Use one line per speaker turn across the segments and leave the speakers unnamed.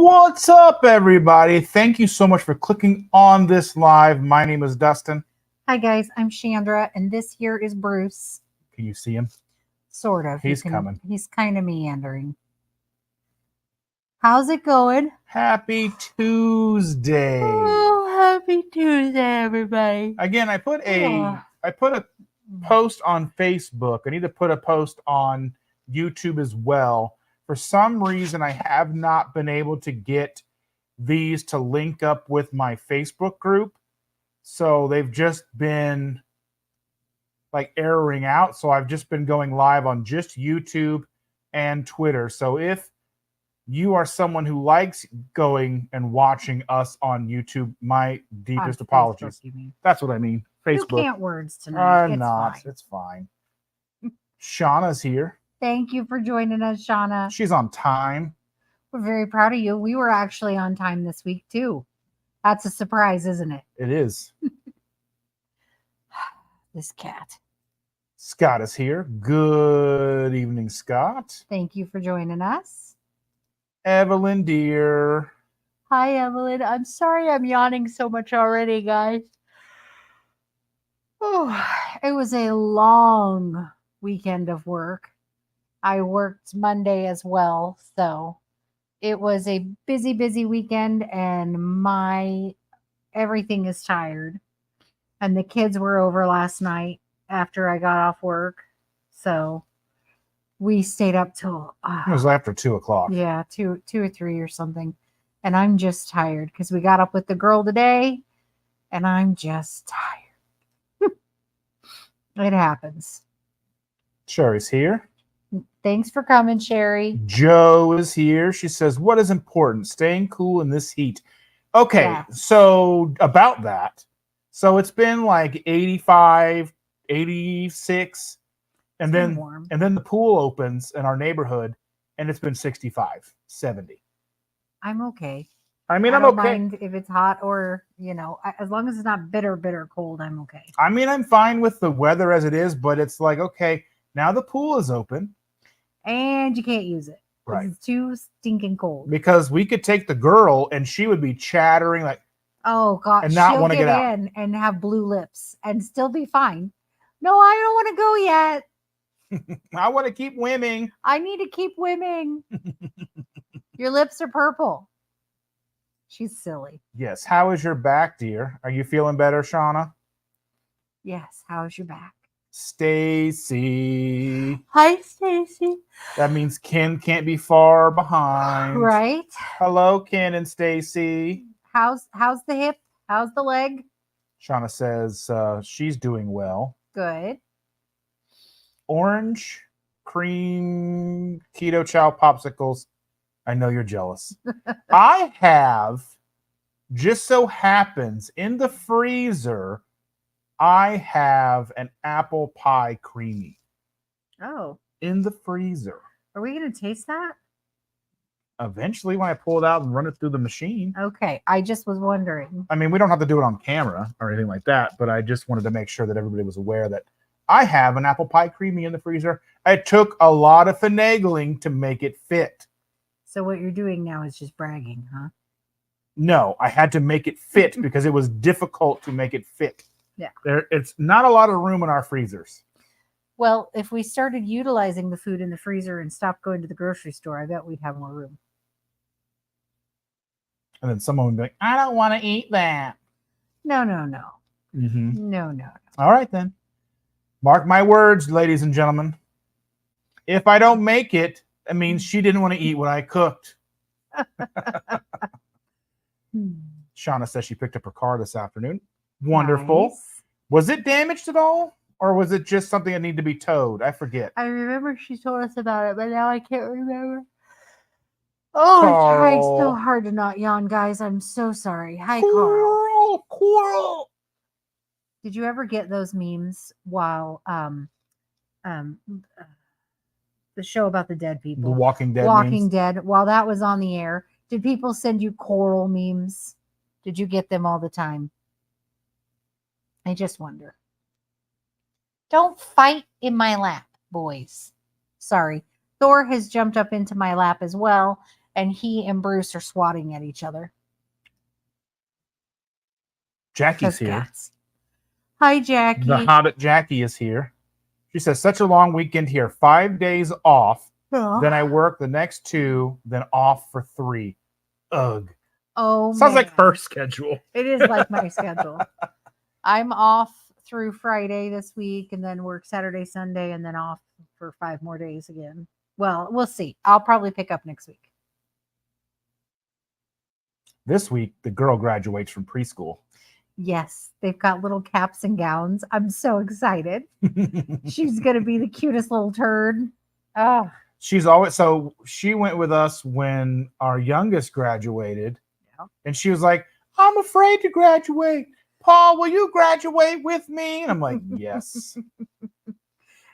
What's up, everybody? Thank you so much for clicking on this live. My name is Dustin.
Hi, guys. I'm Chandra, and this here is Bruce.
Can you see him?
Sort of.
He's coming.
He's kind of meandering. How's it going?
Happy Tuesday.
Oh, happy Tuesday, everybody.
Again, I put a post on Facebook. I need to put a post on YouTube as well. For some reason, I have not been able to get these to link up with my Facebook group. So they've just been like erroring out. So I've just been going live on just YouTube and Twitter. So if you are someone who likes going and watching us on YouTube, my deepest apologies.
Facebook,
that's what I mean. Facebook.
You can't words tonight.
It's fine. Shauna's here.
Thank you for joining us, Shauna.
She's on time.
We're very proud of you. We were actually on time this week, too. That's a surprise, isn't it?
It is.
This cat.
Scott is here. Good evening, Scott.
Thank you for joining us.
Evelyn, dear.
Hi, Evelyn. I'm sorry I'm yawning so much already, guys. Oh, it was a long weekend of work. I worked Monday as well, so it was a busy weekend, and everything is tired. And the kids were over last night after I got off work, so we stayed up till
it was after 2:00.
Yeah, two or three or something. And I'm just tired because we got up with the girl today, and I'm just tired. It happens.
Sherry's here.
Thanks for coming, Sherry.
Joe is here. She says, what is important? Staying cool in this heat. Okay, yeah. So about that. So it's been like 85, 86, and then warm. And then the pool opens in our neighborhood, and it's been 65, 70.
I'm okay.
I mean, I'm
okay.
okay.
Mind if it's hot or, as long as it's not bitter cold, I'm okay.
I mean, I'm fine with the weather as it is, but it's like, okay, now the pool is open.
And you can't use it.
Right.
It's too stinking cold.
Because we could take the girl and she would be chattering like,
oh, God.
And not want to get out.
And have blue lips and still be fine. No, I don't want to go yet.
I want to keep swimming.
I need to keep swimming. Your lips are purple. She's silly.
Yes. How is your back, dear? Are you feeling better, Shauna?
Yes. How's your back?
Stacy.
Hi, Stacy.
That means Ken can't be far behind.
Right.
Hello, Ken and Stacy.
How's the hip? How's the leg?
Shauna says she's doing well.
Good.
Orange cream keto chow popsicles. I know you're jealous. I have, just so happens, in the freezer, I have an apple pie creamy.
Oh.
In the freezer.
Are we going to taste that?
Eventually, when I pull it out and run it through the machine.
Okay. I just was wondering.
I mean, we don't have to do it on camera or anything like that, but I just wanted to make sure that everybody was aware that I have an apple pie creamy in the freezer. It took a lot of finagling to make it fit.
So what you're doing now is just bragging, huh?
No, I had to make it fit because it was difficult to make it fit.
Yeah.
It's not a lot of room in our freezers.
Well, if we started utilizing the food in the freezer and stopped going to the grocery store, I bet we'd have more room.
And then someone would be like, I don't want to eat that.
No.
Mm-hmm.
No.
All right, then. Mark my words, ladies and gentlemen. If I don't make it, that means she didn't want to eat what I cooked. Shauna says she picked up her car this afternoon. Wonderful.
Nice.
Was it damaged at all? Or was it just something that needed to be towed? I forget.
I remember she told us about it, but now I can't remember. Oh,
Carl.
I tried so hard to not yawn, guys. I'm so sorry. Hi, Carl.
Coral.
Did you ever get those memes while the show about the dead people?
The Walking Dead
Walking Dead. While that was on the air, did people send you coral memes? Did you get them all the time? I just wonder. Don't fight in my lap, boys. Sorry. Thor has jumped up into my lap as well, and he and Bruce are swatting at each other.
Jackie's here.
Cats. Hi, Jackie.
The Hobbit Jackie is here. She says, such a long weekend here. 5 days off.
Oh.
Then I work the next 2, then off for 3. Ugh.
Oh,
Sounds like
man.
her schedule.
It is like my schedule. I'm off through Friday this week and then work Saturday, Sunday, and then off for 5 more days again. Well, we'll see. I'll probably pick up next week.
This week, the girl graduates from preschool.
Yes, they've got little caps and gowns. I'm so excited. She's going to be the cutest little turd. Oh,
She's always, so she went with us when our youngest graduated.
Yeah.
And she was like, I'm afraid to graduate. Paul, will you graduate with me? And I'm like, yes.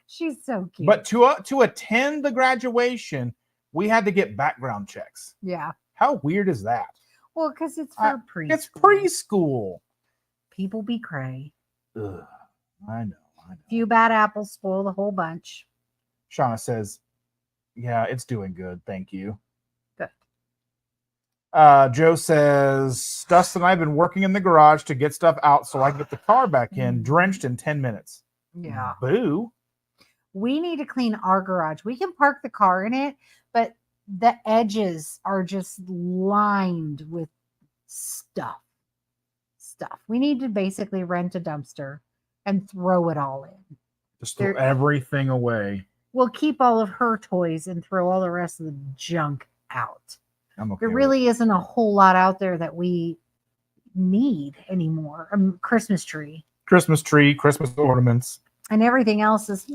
she's so cute.
But to attend the graduation, we had to get background checks.
Yeah.
How weird is that?
Well, because it's for preschool.
It's preschool.
People be cray.
Ugh, I know.
Few bad apples spoil the whole bunch.
Shauna says, yeah, it's doing good. Thank you.
Good.
Joe says, Dustin and I have been working in the garage to get stuff out so I can get the car back in, drenched in 10 minutes.
Yeah.
Boo.
We need to clean our garage. We can park the car in it, but the edges are just lined with stuff. We need to basically rent a dumpster and throw it all in.
Just throw everything away.
We'll keep all of her toys and throw all the rest of the junk out.
I'm okay.
There really isn't a whole lot out there that we need anymore. Christmas tree, Christmas
ornaments.
and everything else is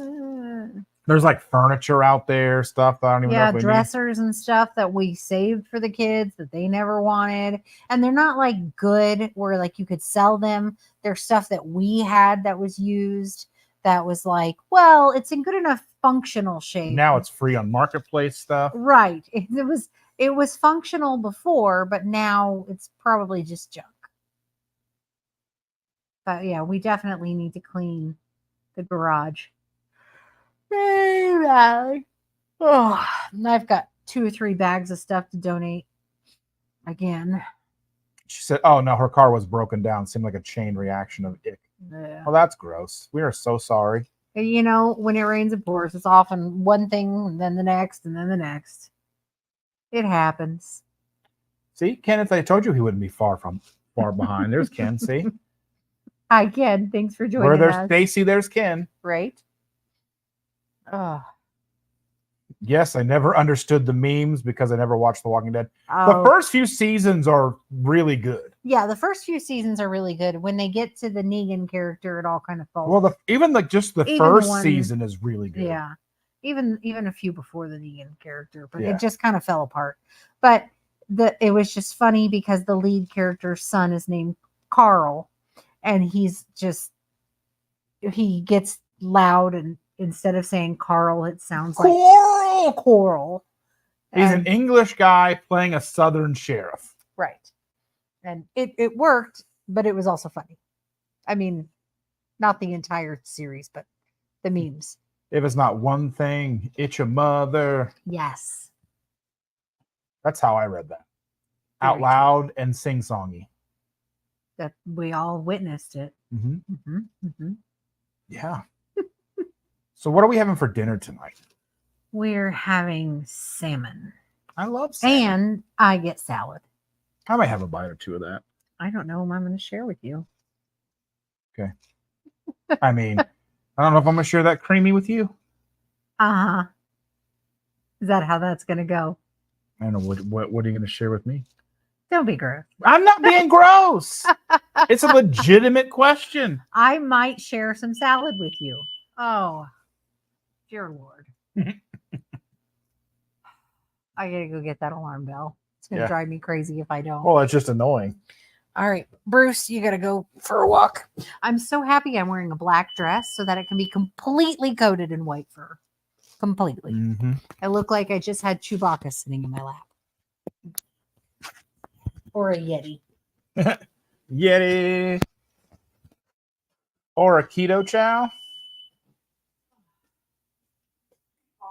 There's like furniture out there, stuff that I don't even know if we
dressers and stuff that we saved for the kids that they never wanted. And they're not like good where like you could sell them. They're stuff that we had that was used that was like, well, it's in good enough functional shape.
Now it's free on marketplace stuff.
Right. It was functional before, but now it's probably just junk. But yeah, we definitely need to clean the garage. Oh, and I've got 2 or 3 bags of stuff to donate again.
She said, oh no, her car was broken down. Seemed like a chain reaction of ick.
Yeah.
Well, that's gross. We are so sorry.
You know, when it rains, it pours. It's often one thing and then the next and then the next. It happens.
See, Kenneth, I told you he wouldn't be far behind. There's Ken, see?
Hi, Ken. Thanks for joining
us. Where there's
us.
Stacy, there's Ken.
Right? Oh.
Yes, I never understood the memes because I never watched The Walking Dead.
Oh.
The first few seasons are really good.
Yeah, the first few seasons are really good. When they get to the Negan character, it all kind of falls.
Well, even the first season is really good.
Yeah, even a few before the Negan character, but it just kind of fell apart. But it was just funny because the lead character's son is named Carl, and he gets loud, and instead of saying Carl, it sounds like Coral.
He's an English guy playing a Southern sheriff.
Right. And it worked, but it was also funny. I mean, not the entire series, but the memes.
If it's not one thing, it's your mother.
Yes.
That's how I read that. Out loud and sing-songy.
That we all witnessed it.
Mm-hmm.
Mm-hmm. Mm-hmm.
Yeah. So what are we having for dinner tonight?
We're having salmon.
I love salmon.
And I get salad.
I might have a bite or 2 of that.
I don't know. I'm going to share with you.
Okay. I mean, I don't know if I'm going to share that creamy with you.
Uh-huh. Is that how that's going to go?
I don't know. What are you going to share with me?
Don't be gross.
I'm not being gross. It's a legitimate question.
I might share some salad with you. Oh, dear Lord. I got to go get that alarm bell. It's going to drive me crazy if I don't.
Well, it's just annoying.
All right, Bruce, you got to go for a walk. I'm so happy I'm wearing a black dress so that it can be completely coated in white fur. Completely.
Mm-hmm.
I look like I just had Chewbacca sitting in my lap. Or a Yeti.
Yeti. Or a keto chow.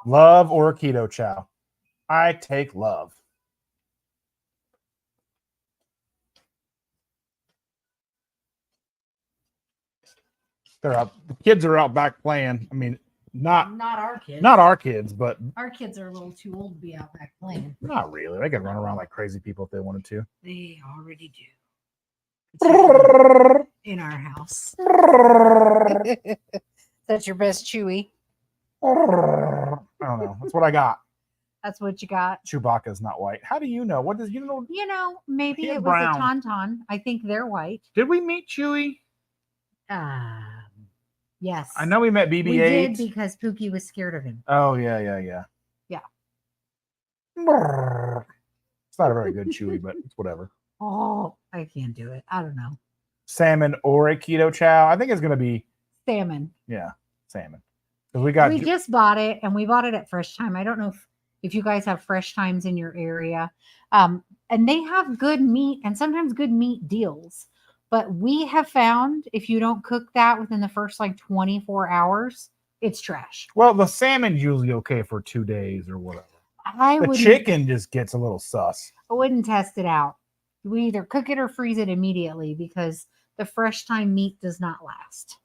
Love or a keto chow. I take love. They're out. The kids are out back playing. I mean, not
our kids.
not our kids, but
Our kids are a little too old to be out back playing.
not really. They could run around like crazy people if they wanted to.
They already do. Particularly in our house. That's your best Chewy.
I don't know. That's what I got.
That's what you got.
Chewbacca's not white. How do you know? What does you know?
Maybe
He
it
had
was
brown.
a tauntaun. I think they're white.
Did we meet Chewie?
Yes.
I know we met
we
BB-8.
did because Pookie was scared of him.
Oh yeah.
Yeah.
It's not a very good Chewie, but it's whatever.
Oh, I can't do it. I don't know.
Salmon or a keto chow. I think it's gonna be
Salmon.
salmon. Because we got
We just bought it, and we bought it at Fresh Time. I don't know if you guys have Fresh Times in your area. And they have good meat and sometimes good meat deals. But we have found if you don't cook that within the first like 24 hours, it's trash.
well, the salmon's usually okay for 2 days or whatever.
I
The chicken just gets a little sus.
wouldn't test it out. We either cook it or freeze it immediately because the Fresh Time meat does not last.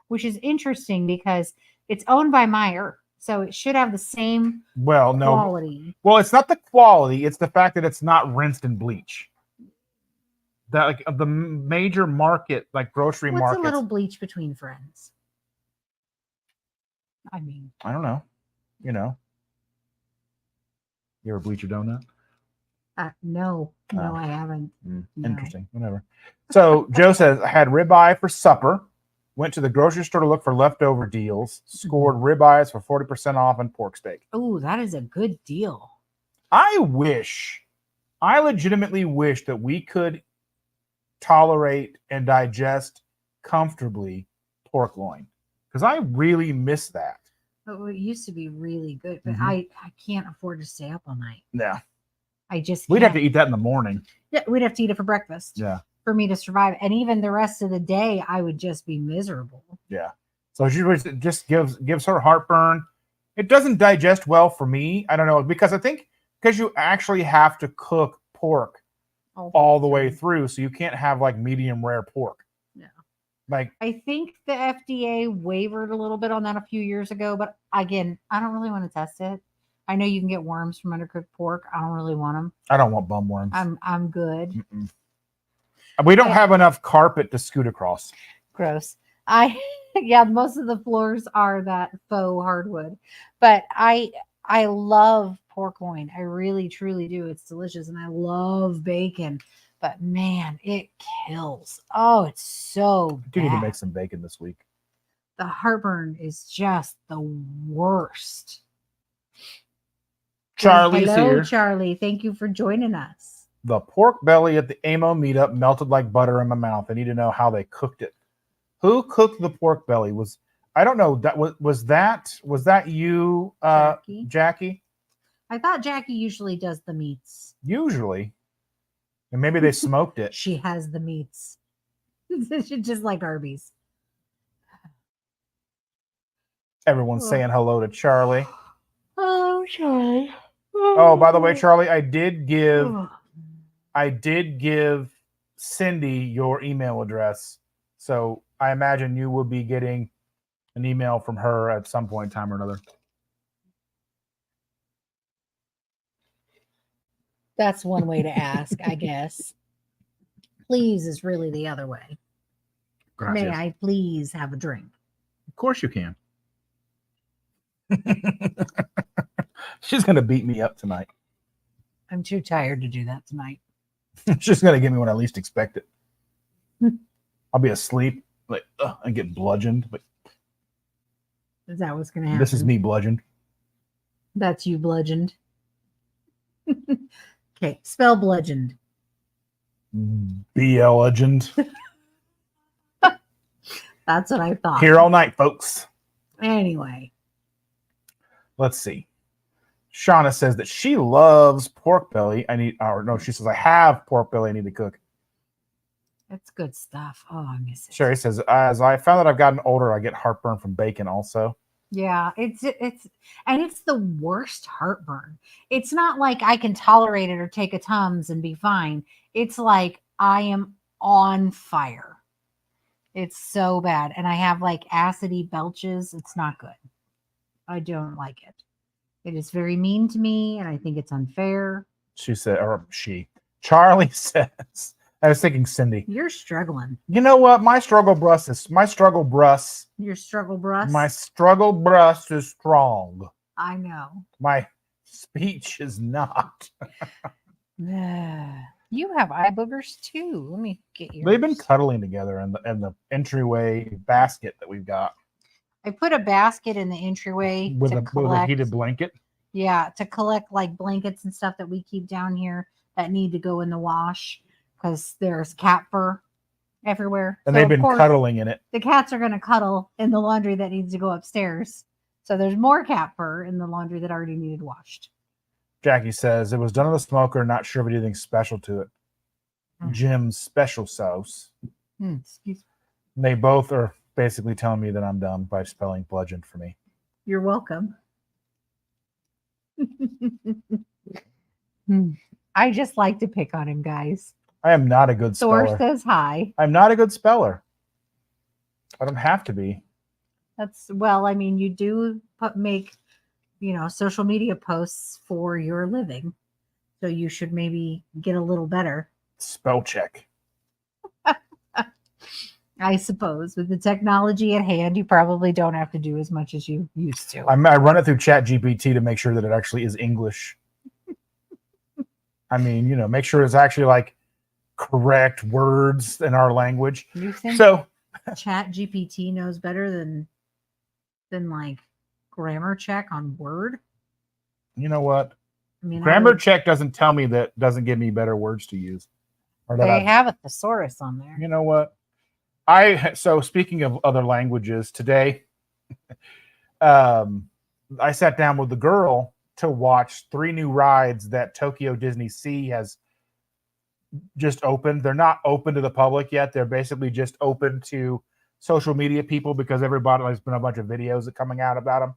Which is interesting because it's owned by Meyer. So it should have the same
Well, no.
quality.
Well, it's not the quality, it's the fact that it's not rinsed in bleach. That like of the major market, like grocery
What's
markets.
a little bleach between friends? I mean,
I don't know. You ever bleach your donut?
no,
Oh.
I haven't. No.
Interesting. Whatever. So Joe says, I had ribeye for supper. Went to the grocery store to look for leftover deals. Scored ribeyes for 40% off and pork steak.
Oh, that is a good deal.
I legitimately wish that we could tolerate and digest comfortably pork loin. Because I really miss that.
Oh, it used to be really good, but
Mhm.
I can't afford to stay up all night.
Yeah.
I just
We'd have to
can't.
eat that in the morning.
Yeah, we'd have to eat it for breakfast.
Yeah.
For me to survive. And even the rest of the day, I would just be miserable.
Yeah. So she just gives her heartburn. It doesn't digest well for me. I don't know, because I think because you actually have to cook pork all the way through, so you can't have like medium rare pork.
Yeah.
Like
I think the FDA wavered a little bit on that a few years ago, but again, I don't really want to test it. I know you can get worms from undercooked pork. I don't really want them.
I don't want bum worms.
I'm good.
Mm-mm. We don't have enough carpet to scoot across.
Gross. Most of the floors are that faux hardwood, but I love pork loin. I really truly do. It's delicious, and I love bacon. But man, it kills. Oh, it's so
I do need to
bad.
make some bacon this week.
The heartburn is just the worst.
Charlie's
Hello,
here.
Charlie. Thank you for joining us.
The pork belly at the AMO meetup melted like butter in my mouth. I need to know how they cooked it. Who cooked the pork belly? I don't know. That was that you, Jackie?
I thought Jackie usually does the meats.
Usually. And maybe they smoked it.
She has the meats. Just like Arby's.
Everyone's saying hello to Charlie.
Oh, Charlie.
Oh, by the way, Charlie, I did give Cindy your email address. So I imagine you will be getting an email from her at some point in time or another.
That's one way to ask, I guess. Please is really the other way.
Gracias.
May I please have a drink?
Of course you can. She's going to beat me up tonight.
I'm too tired to do that tonight.
She's going to get me when I least expect it. I'll be asleep, and get bludgeoned. But
Is that what's going to happen?
this is me bludgeoned.
That's you bludgeoned. Okay, spell bludgeoned.
BL legend.
That's what I thought.
Here all night, folks.
Anyway.
Let's see. Shauna says that she loves pork belly. She says, I have pork belly I need to cook.
That's good stuff. Oh, I miss it.
Sherry says, as I found that I've gotten older, I get heartburn from bacon also.
Yeah, it's the worst heartburn. It's not like I can tolerate it or take a Tums and be fine. It's like I am on fire. It's so bad. And I have like acidy belches. It's not good. I don't like it. It is very mean to me, and I think it's unfair.
She said, or she. Charlie says, I was thinking Cindy.
You're struggling.
You know what? My struggle breast is
Your struggle breast?
my struggle breast is strong.
I know.
My speech is not.
You have eye boogers too. Let me get yours.
They've been cuddling together in the entryway basket that we've got.
I put a basket in the entryway
With
to
a
collect,
heated blanket.
Yeah, to collect like blankets and stuff that we keep down here that need to go in the wash because there's cat fur everywhere.
And
So,
they've
of
been
course,
cuddling in it.
the cats are going to cuddle in the laundry that needs to go upstairs. So there's more cat fur in the laundry that already needed washed.
Jackie says it was done on the smoker, not sure if anything special to it. Jim's special sauce.
Excuse me.
They both are basically telling me that I'm dumb by spelling bludgeon for me.
You're welcome. I just like to pick on him, guys.
I am not a good
Thor
speller.
says hi.
I'm not a good speller. I don't have to be.
Well, I mean, you do make, social media posts for your living. So you should maybe get a little better.
Spell check.
I suppose with the technology at hand, you probably don't have to do as much as you used to.
I run it through ChatGPT to make sure that it actually is English. I mean, make sure it's actually like correct words in our language.
You think
so
ChatGPT knows better than like grammar check on Word?
You know what?
I mean,
grammar check doesn't tell me that, doesn't give me better words to use. Or that
they have a thesaurus on there.
You know what? So speaking of other languages, today I sat down with the girl to watch 3 new rides that Tokyo Disney Sea has just opened. They're not open to the public yet. They're basically just open to social media people because there's been a bunch of videos that coming out about them.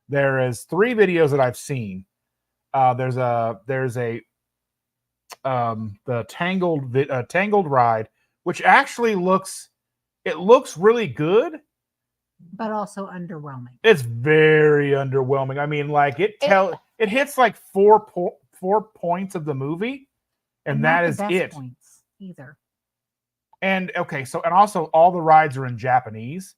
There is 3 videos that I've seen. There's the Tangled ride, which actually looks really good,
but also underwhelming.
It's very underwhelming. I mean, like it hits like 4 points of the movie, and that is it.
Points either.
And okay, and also all the rides are in Japanese.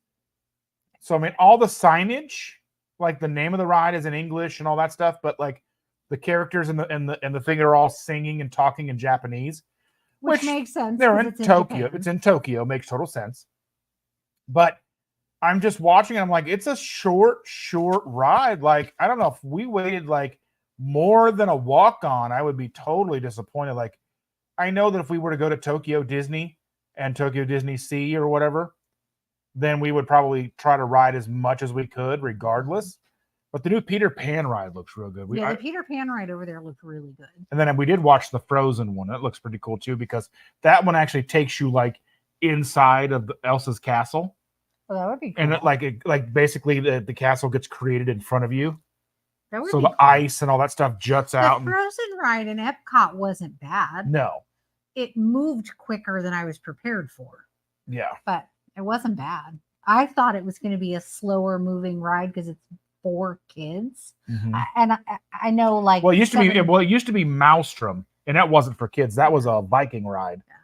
So I mean, all the signage, like the name of the ride is in English and all that stuff, but like the characters and the thing are all singing and talking in Japanese,
which makes sense.
They're in Tokyo. It's in Tokyo. Makes total sense. But I'm just watching and I'm like, it's a short ride. Like, I don't know, if we waited like more than a walk on, I would be totally disappointed. Like, I know that if we were to go to Tokyo Disney and Tokyo Disney Sea or whatever, then we would probably try to ride as much as we could regardless. But the new Peter Pan ride looks real good.
The Peter Pan ride over there looked really good.
And then we did watch the Frozen one. That looks pretty cool too, because that one actually takes you like inside of Elsa's castle.
Well, that would be cool.
And like basically the castle gets created in front of you.
That would
so
be
the
cool.
ice and all that stuff juts out.
The Frozen ride in Epcot wasn't bad.
No.
It moved quicker than I was prepared for.
Yeah.
But it wasn't bad. I thought it was going to be a slower moving ride because it's for kids.
Mm-hmm.
And I know like
it used to be Maelstrom, and that wasn't for kids. That was a Viking ride.
Yeah.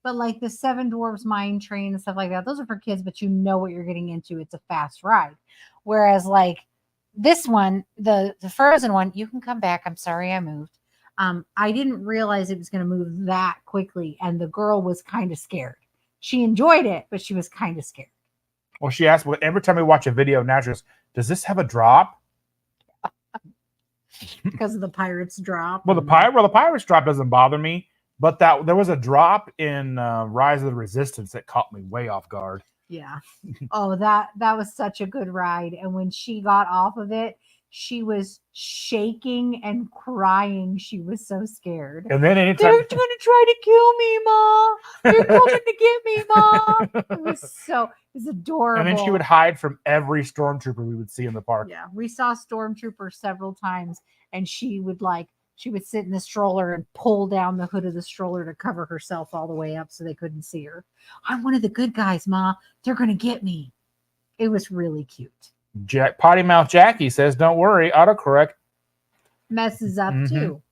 But like the Seven Dwarfs Mine Train and stuff like that, those are for kids, but you know what you're getting into. It's a fast ride. Whereas like this one, the Frozen one, you can come back. I'm sorry I moved. I didn't realize it was going to move that quickly, and the girl was kind of scared. She enjoyed it, but she was kind of scared.
Well, she asked, every time we watch a video now, she goes, does this have a drop?
Because of the Pirates drop.
Well, the Pirates drop doesn't bother me, but there was a drop in Rise of the Resistance that caught me way off guard.
Yeah. Oh, that was such a good ride. And when she got off of it, she was shaking and crying. She was so scared.
And then
they're going to try to kill me, Ma. They're coming to get me, Ma. It was adorable.
And then she would hide from every stormtrooper we would see in the park.
Yeah, we saw stormtroopers several times, and she would like she would sit in the stroller and pull down the hood of the stroller to cover herself all the way up so they couldn't see her. I'm one of the good guys, Ma. They're going to get me. It was really cute.
Potty Mouth Jackie says, don't worry, autocorrect
Messes up too.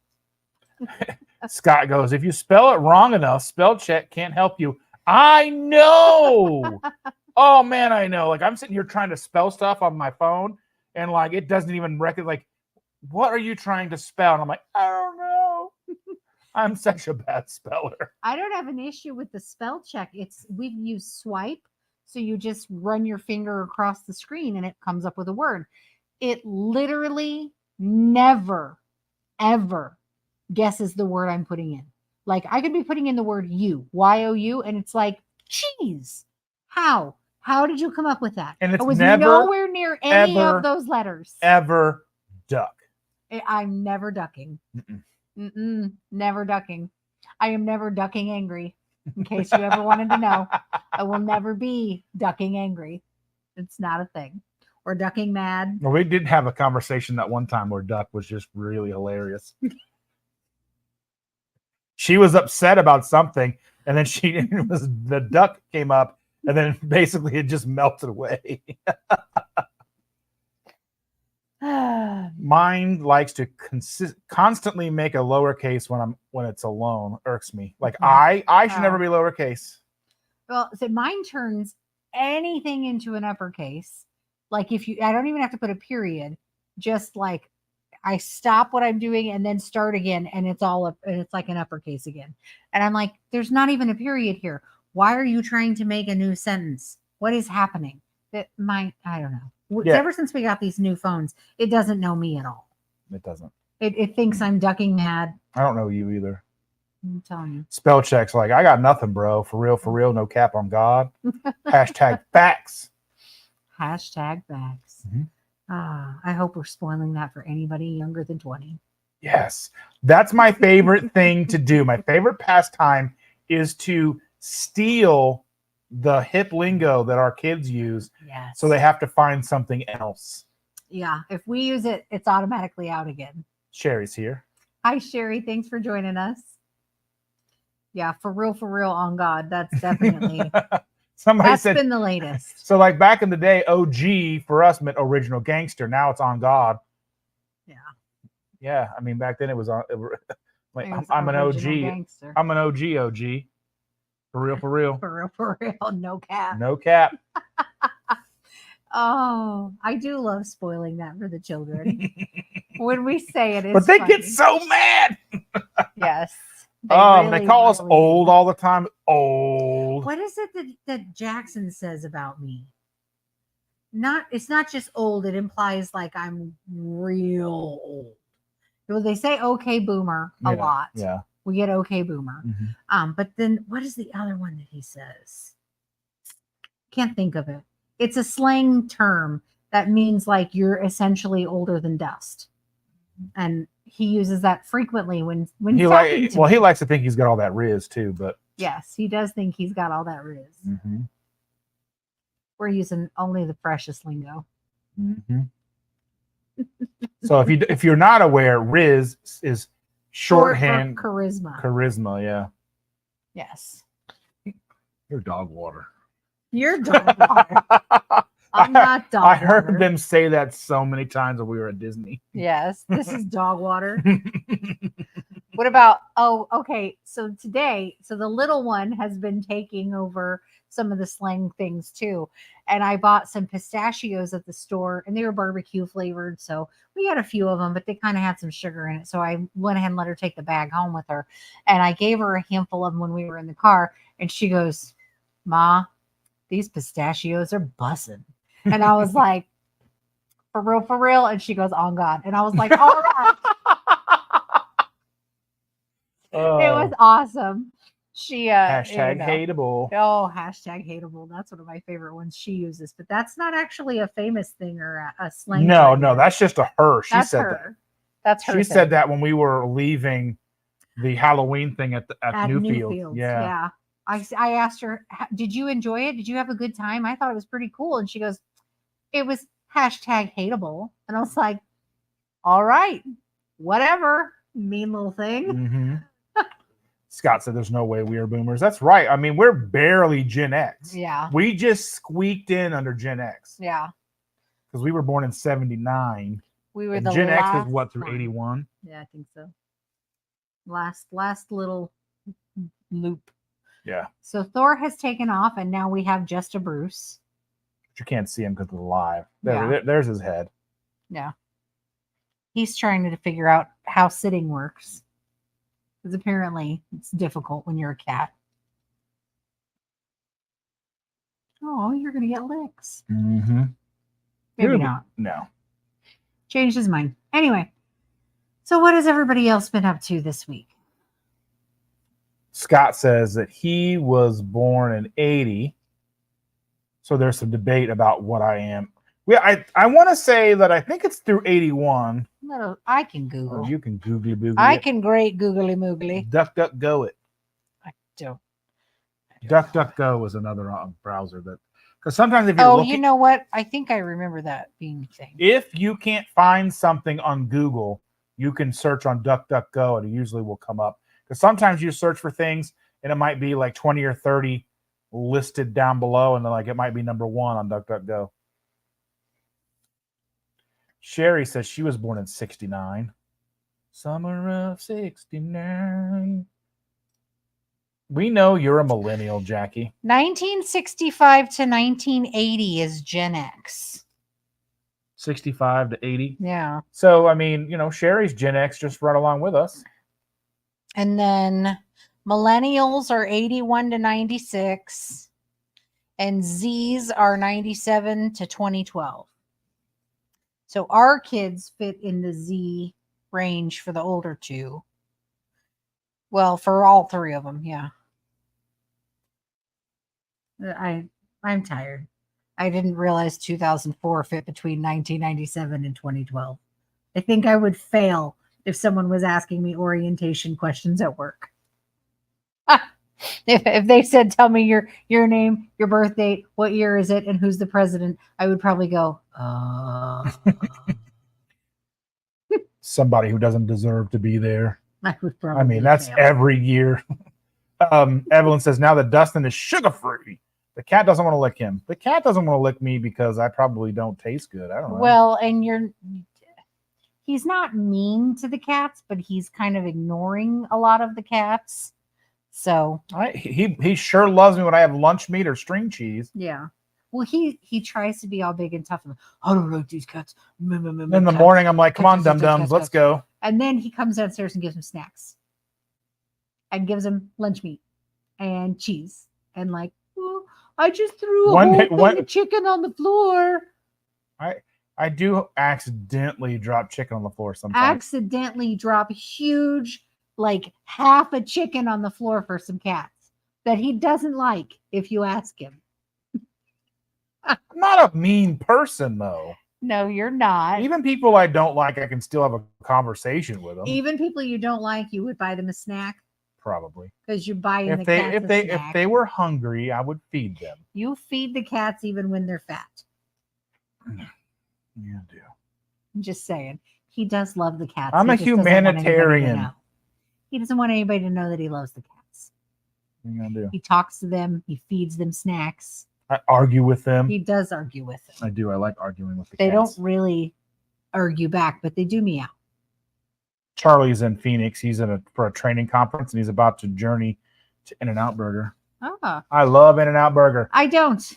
Scott goes, if you spell it wrong enough, spell check can't help you. I know. Oh man, I know. Like I'm sitting here trying to spell stuff on my phone and like it doesn't even recognize, like, what are you trying to spell? And I'm like, I don't know. I'm such a bad speller.
I don't have an issue with the spell check. We've used swipe. So you just run your finger across the screen and it comes up with a word. It literally never, ever guesses the word I'm putting in. Like I could be putting in the word you, Y-O-U, and it's like, cheese. How? How did you come up with that?
And it
was
never,
nowhere near any
ever,
of those letters.
Ever duck.
I'm never ducking. Never ducking. I am never ducking angry. In case you ever wanted to know, I will never be ducking angry. It's not a thing. Or ducking mad.
Well, we did have a conversation that one time where Duck was just really hilarious. She was upset about something, and then the duck came up, and then basically it just melted away. Mine likes to constantly make a lowercase when it's alone. Irks me. Like I should never be lowercase.
Well, so mine turns anything into an uppercase. Like I don't even have to put a period. Just like I stop what I'm doing and then start again, and it's all up, and it's like an uppercase again. And I'm like, there's not even a period here. Why are you trying to make a new sentence? What is happening? I don't know. Yeah. Ever since we got these new phones, it doesn't know me at all.
It doesn't.
It thinks I'm ducking mad.
I don't know you either.
I'm telling you.
Spell checks like, I got nothing, bro. For real, no cap on God. Hashtag facts.
Hashtag facts. I hope we're spoiling that for anybody younger than 20.
Yes. That's my favorite thing to do. My favorite pastime is to steal the hip lingo that our kids use.
Yes.
So they have to find something else.
Yeah. If we use it, it's automatically out again.
Sherry's here.
Hi, Sherry. Thanks for joining us. Yeah, for real, on God. That's definitely that's been the latest.
So like back in the day, OG for us meant original gangster. Now it's on God.
Yeah.
Yeah. I mean, back then it was on. Like I'm an OG. Gangster. I'm an OG. For real.
For real. No cap.
No cap.
Oh, I do love spoiling that for the children. When we say it,
but they
funny.
Get so mad.
Yes.
They call us old all the time. Old.
What is it that Jackson says about me? It's not just old. It implies like I'm real old. Well, they say "okay, boomer" a lot.
Yeah.
We get "okay, boomer." But then what is the other one that he says? Can't think of it. It's a slang term that means like you're essentially older than dust. And he uses that frequently when he
likes to think he's got all that riz too, but
yes, he does think he's got all that riz. We're using only the freshest lingo.
So if you're not aware, riz is shorthand
charisma.
Yeah.
Yes.
You're dog water.
You're dog water. I'm not dog water.
I heard them say that so many times when we were at Disney.
Yes, this is dog water. What about, okay. So today, the little one has been taking over some of the slang things too. And I bought some pistachios at the store and they were barbecue flavored. So we had a few of them, but they kind of had some sugar in it. So I went ahead and let her take the bag home with her. And I gave her a handful of them when we were in the car. And she goes, "Ma, these pistachios are bussin'." And I was like, for real. And she goes, "On God." And I was like, all right. It was awesome. She
hashtag hateable.
Oh, hashtag hateable. That's one of my favorite ones she uses. But that's not actually a famous thing or a slang.
No, that's just a her. She said
her.
That.
That's her.
She said that when we were leaving the Halloween thing at Newfield. Yeah. I asked her, "Did you enjoy it? Did you have a good time?" I thought it was pretty cool. And she goes, "It was hashtag hateable." And I was like, all right, whatever.
Mean little thing.
Mm-hmm. Scott said there's no way we are boomers. That's right. I mean, we're barely Gen X.
Yeah.
We just squeaked in under Gen X.
Yeah.
Because we were born in 79.
We were
And
the
Gen X
last
is what, through
one.
81?
Yeah, I think so. Last little loop.
Yeah.
So Thor has taken off, and now we have just a Bruce.
But you can't see him because it's live.
Yeah.
There's his head.
Yeah. He's trying to figure out how sitting works. Because apparently it's difficult when you're a cat. Oh, you're going to get licks.
Mm-hmm.
Maybe not.
No.
Changed his mind. Anyway, so what has everybody else been up to this week?
Scott says that he was born in 80. So there's some debate about what I am. I want to say that I think it's through 81.
No, I can Google.
Oh, you can googly boogly.
I can great googly moogly.
Duck go it.
I don't.
DuckDuckGo was another browser that, because sometimes if you're
you know what? I think I remember that being a thing.
If you can't find something on Google, you can search on DuckDuckGo and it usually will come up. Because sometimes you search for things and it might be like 20 or 30 listed down below, and then like it might be number 1 on DuckDuckGo. Sherry says she was born in 69. Summer of 69. We know you're a millennial, Jackie.
1965 to 1980 is Gen X.
65 to 80.
Yeah.
So, I mean, Sherry's Gen X, just right along with us.
And then millennials are 81 to 96. And Z's are 97 to 2012. So our kids fit in the Z range for the older two. Well, for all three of them, yeah. I'm tired. I didn't realize 2004 fit between 1997 and 2012. I think I would fail if someone was asking me orientation questions at work. If they said, tell me your name, your birth date, what year is it, and who's the president, I would probably go,
Somebody who doesn't deserve to be there.
I would probably.
I mean, that's
fail.
every year. Evelyn says now that Dustin is sugar-free, the cat doesn't want to lick him. The cat doesn't want to lick me because I probably don't taste good. I don't know.
Well, and he's not mean to the cats, but he's kind of ignoring a lot of the cats. So
he sure loves me when I have lunch meat or string cheese.
Yeah. Well, he tries to be all big and tough. And, I don't like these cats.
In the morning, I'm like, come on, dum-dums, let's go.
And then he comes downstairs and gives him snacks. And gives him lunch meat and cheese. And like, oh, I just threw a whole thing of chicken on the floor.
I do accidentally drop chicken on the floor sometimes.
Accidentally drop huge, like half a chicken on the floor for some cats that he doesn't like if you ask him.
I'm not a mean person, though.
No, you're not.
Even people I don't like, I can still have a conversation with them.
Even people you don't like, you would buy them a snack?
Probably.
Because you buy
if they were hungry, I would feed them.
You feed the cats even when they're fat.
Yeah, I do.
I'm just saying. He does love the cats.
I'm a humanitarian.
He doesn't want anybody to know that he loves the cats.
What are you gonna do?
He talks to them. He feeds them snacks.
I argue with them.
He does argue with them.
I do. I like arguing with the
cats. They don't
cats.
really argue back, but they do meow.
Charlie's in Phoenix. He's for a training conference, and he's about to journey to In-N-Out Burger.
Ah.
I love In-N-Out Burger.
I don't.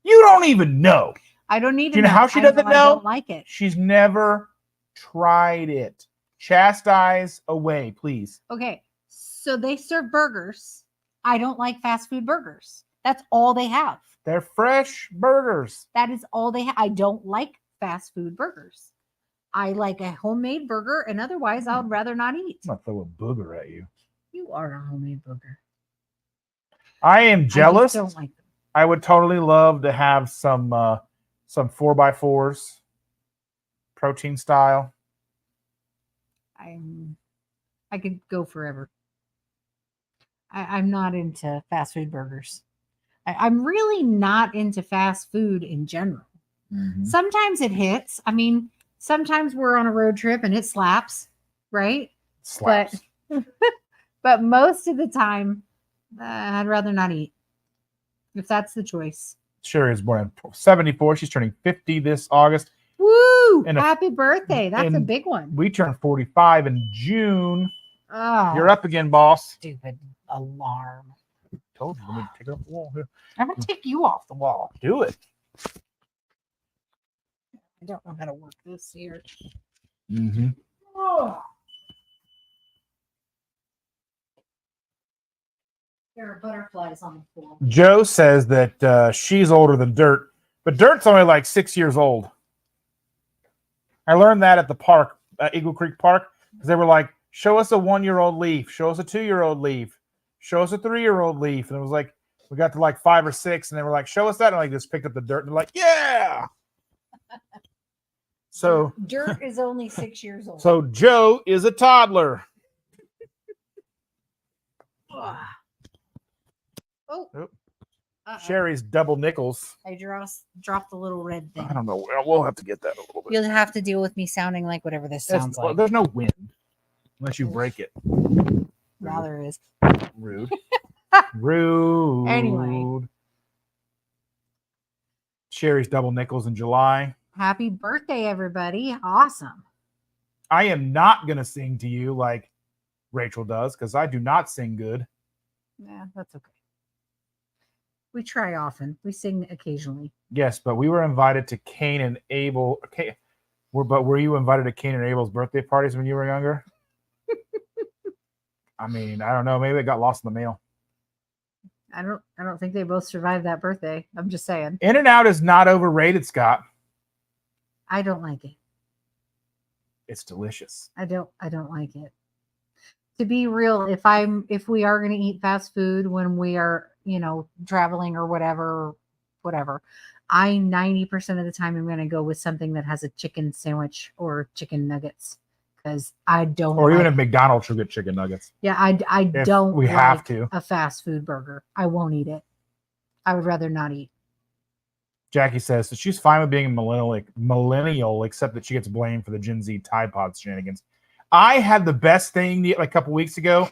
You don't even know.
I don't need to know.
Do you know how she doesn't know? I
don't like it.
She's never tried it. Chastise away, please.
Okay, so they serve burgers. I don't like fast food burgers. That's all they have.
They're fresh burgers.
That is all they have. I don't like fast food burgers. I like a homemade burger, and otherwise I would rather not eat.
I'm not throw a booger at you.
You are a homemade burger.
I am jealous.
I just don't like them.
I would totally love to have some 4x4s, protein style.
I could go forever. I'm not into fast food burgers. I'm really not into fast food in general. Mm-hmm. Sometimes it hits. I mean, sometimes we're on a road trip and it slaps, right?
Slaps.
But most of the time, I'd rather not eat if that's the choice.
Sherry is born in 74. She's turning 50 this August.
Woo!
And
Happy birthday. That's a
and
big one.
We turned 45 in June.
Oh,
You're up again, boss.
stupid alarm.
Told you, let me take it off the wall here.
I'm going to take you off the wall.
Do it.
I don't know how to work this here.
Mm-hmm.
Oh. There are butterflies on the floor.
Joe says that she's older than Dirt, but Dirt's only like 6 years old. I learned that at the park, Eagle Creek Park, because they were like, show us a 1-year-old leaf, show us a 2-year-old leaf, show us a 3-year-old leaf. And it was like, we got to like 5 or 6, and they were like, show us that. And I just picked up the Dirt, and they're like, yeah. So
Dirt is only 6 years old.
So Joe is a toddler.
Oh.
Sherry's double nickels.
I dropped the little red thing.
I don't know. We'll have to get that a little bit.
You'll have to deal with me sounding like whatever this sounds like.
There's no wind unless you break it.
Now there is.
Rude. Rude.
Anyway.
Sherry's double nickels in July.
Happy birthday, everybody. Awesome.
I am not going to sing to you like Rachel does because I do not sing good.
Yeah, that's okay. We try often. We sing occasionally.
Yes, but we were invited to Cain and Abel. Okay, but were you invited to Cain and Abel's birthday parties when you were younger? I mean, I don't know. Maybe it got lost in the mail.
I don't think they both survived that birthday. I'm just saying.
In-N-Out is not overrated, Scott.
I don't like it.
It's delicious.
I don't like it. To be real, if we are going to eat fast food when we are, traveling or whatever, I 90% of the time am going to go with something that has a chicken sandwich or chicken nuggets because I don't.
Or even if McDonald's should get chicken nuggets.
Yeah, I don't.
We have to
a fast food burger. I won't eat it. I would rather not eat.
Jackie says that she's fine with being a millennial, except that she gets blamed for the Gen Z Tide Pod shenanigans. I had the best thing like a couple weeks ago.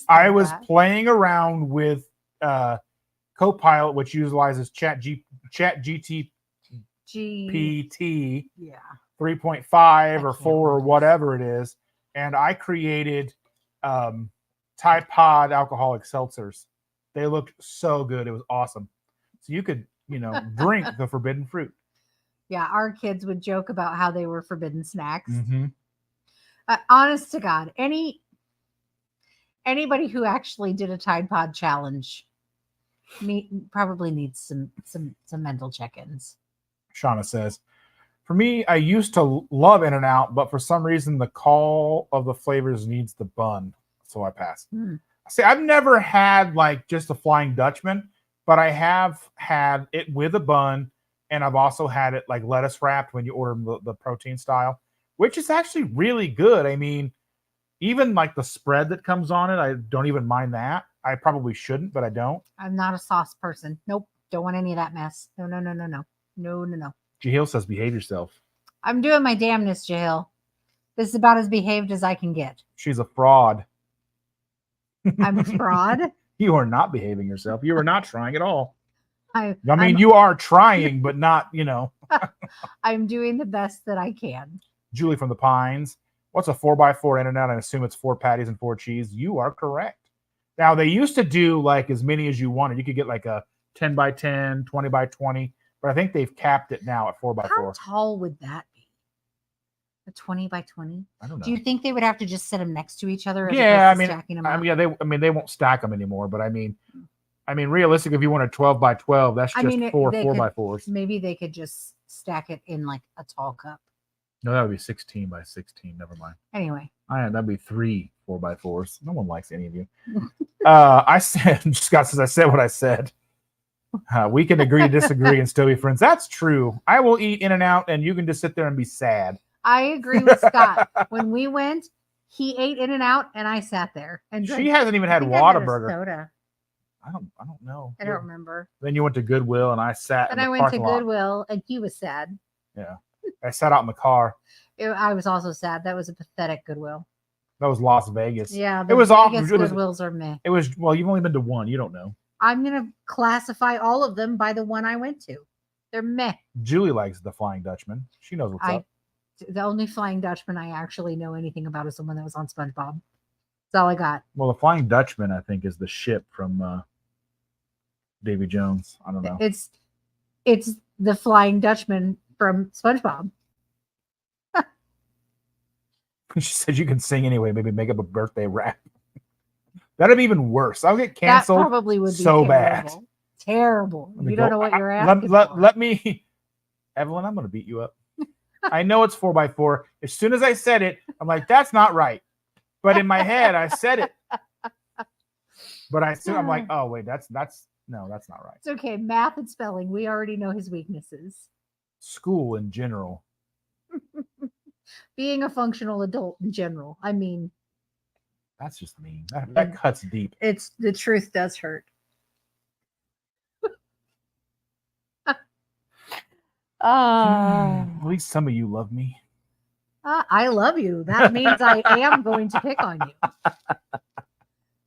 I was playing around with Copilot, which utilizes GPT 3.5 or 4 or whatever it is, and I created Tide Pod alcoholic seltzers. They looked so good. It was awesome. So you could, drink the forbidden fruit.
Yeah, our kids would joke about how they were forbidden snacks.
Mm-hmm.
Honest to God, anybody who actually did a Tide Pod challenge probably needs some mental check-ins.
Shauna says, for me, I used to love In-N-Out, but for some reason the call of the flavors needs the bun, so I passed. See, I've never had like just a Flying Dutchman, but I have had it with a bun, and I've also had it like lettuce wrapped when you order the protein style, which is actually really good. I mean, even like the spread that comes on it, I don't even mind that. I probably shouldn't, but I don't.
I'm not a sauce person. Nope. Don't want any of that mess. No.
Jahil says, behave yourself.
I'm doing my damnness, Jahil. This is about as behaved as I can get.
She's a fraud.
I'm a fraud?
You are not behaving yourself. You are not trying at all.
I
mean, you are trying, but not,
I'm doing the best that I can.
Julie from the Pines. What's a 4x4 In-N-Out? I assume it's 4 patties and 4 cheese. You are correct. Now, they used to do like as many as you wanted. You could get like a 10x10, 20x20, but I think they've capped it now at 4x4.
How tall would that be? A 20x20?
I don't know.
Do you think they would have to just set them next to each other?
Yeah,
stacking them up?
they won't stack them anymore. But I mean, realistic, if you want a 12x12, that's just 4 4x4s.
Maybe they could just stack it in like a tall cup.
No, that would be 16x16. Never mind.
Anyway,
that'd be 3 4x4s. No one likes any of you. I said, Scott says, I said what I said. We can agree to disagree and still be friends. That's true. I will eat In-N-Out, and you can just sit there and be sad.
I agree with Scott. When we went, he ate In-N-Out, and I sat there and drank.
She hasn't even had Whataburger.
Soda.
I don't know.
I don't remember.
Then you went to Goodwill, and I sat.
And I went to Goodwill, and he was sad.
Yeah, I sat out in the car.
I was also sad. That was a pathetic Goodwill.
That was Las Vegas.
Yeah,
it was
Vegas
awkward.
Goodwills are meh.
It was well. You've only been to one. You don't know.
I'm gonna classify all of them by the one I went to. They're meh.
Julie likes the Flying Dutchman. She knows what's up.
The only Flying Dutchman I actually know anything about is the one that was on SpongeBob. That's all I got.
Well, the Flying Dutchman, I think, is the ship from Davy Jones. I don't know.
It's the Flying Dutchman from SpongeBob.
She said you can sing anyway. Maybe make up a birthday rap. That'd be even worse. I'll get canceled.
That probably would be
so
terrible.
Bad.
Terrible. You don't know what you're asking
let me, Evelyn. I'm going to beat you up. I know it's 4x4. As soon as I said it, I'm like, that's not right. But in my head, I said it. But I'm like, oh wait, that's not right.
It's okay. Math and spelling. We already know his weaknesses.
School in general.
Being a functional adult in general. I mean,
that's just mean. That cuts deep.
It's the truth does hurt.
At least some of you love me.
I love you. That means I am going to pick on you. If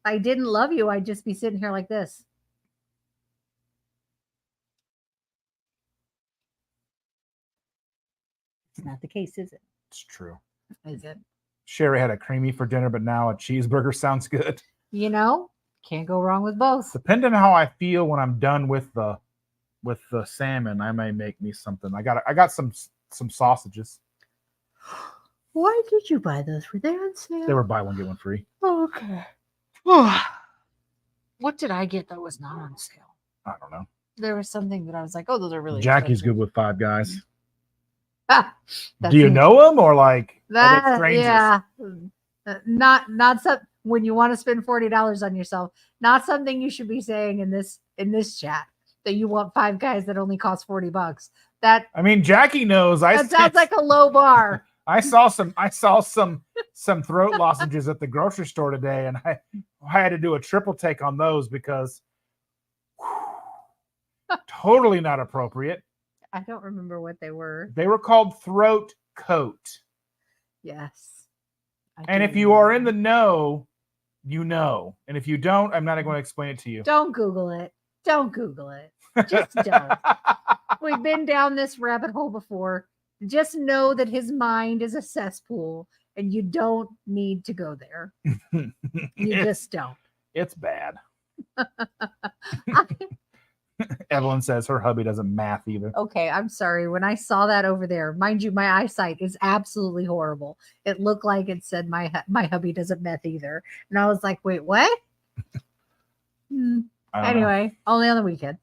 I didn't love you, I'd just be sitting here like this. It's not the case, is it?
It's true.
Is it?
Sherry had a creamy for dinner, but now a cheeseburger sounds good.
You know, can't go wrong with both.
Depending on how I feel when I'm done with the salmon, I may make me something. I got some sausages.
Why did you buy those? Were they on sale?
They were buy one get one free.
Oh, okay. What did I get that was not on sale?
I don't know.
There was something that I was like, oh, those are really
Jackie's
expensive.
good with Five Guys.
Do
you know them or like
that?
are they strangers?
Yeah, not some when you want to spend $40 on yourself. Not something you should be saying in this chat that you want Five Guys that only cost $40. That
I mean, Jackie knows.
That sounds like a low bar.
I saw some throat lozenges at the grocery store today, and I had to do a triple take on those because totally not appropriate.
I don't remember what they were.
They were called throat coat.
Yes.
And if you are in the know, you know. And if you don't, I'm not going to explain it to you.
Don't Google it. Don't Google it. Just don't. We've been down this rabbit hole before. Just know that his mind is a cesspool and you don't need to go there. You just don't.
It's bad. Evelyn says her hubby doesn't math either.
Okay, I'm sorry. When I saw that over there, mind you, my eyesight is absolutely horrible. It looked like it said my hubby doesn't math either. And I was like, wait, what? Anyway, only on the weekend.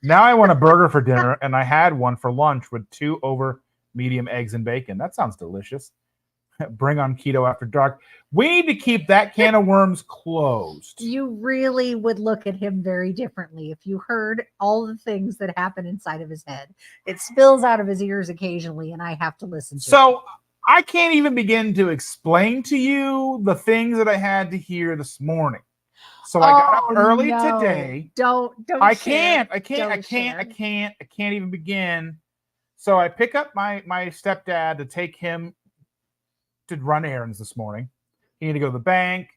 Now I want a burger for dinner, and I had one for lunch with 2 over medium eggs and bacon. That sounds delicious. Bring on keto after dark. We need to keep that can of worms closed.
You really would look at him very differently if you heard all the things that happen inside of his head. It spills out of his ears occasionally, and I have to listen to it.
So I can't even begin to explain to you the things that I had to hear this morning. So I got up early today.
Don't.
I
share.
can't even begin. So I pick up my stepdad to take him to run errands this morning. He needed to go to the bank,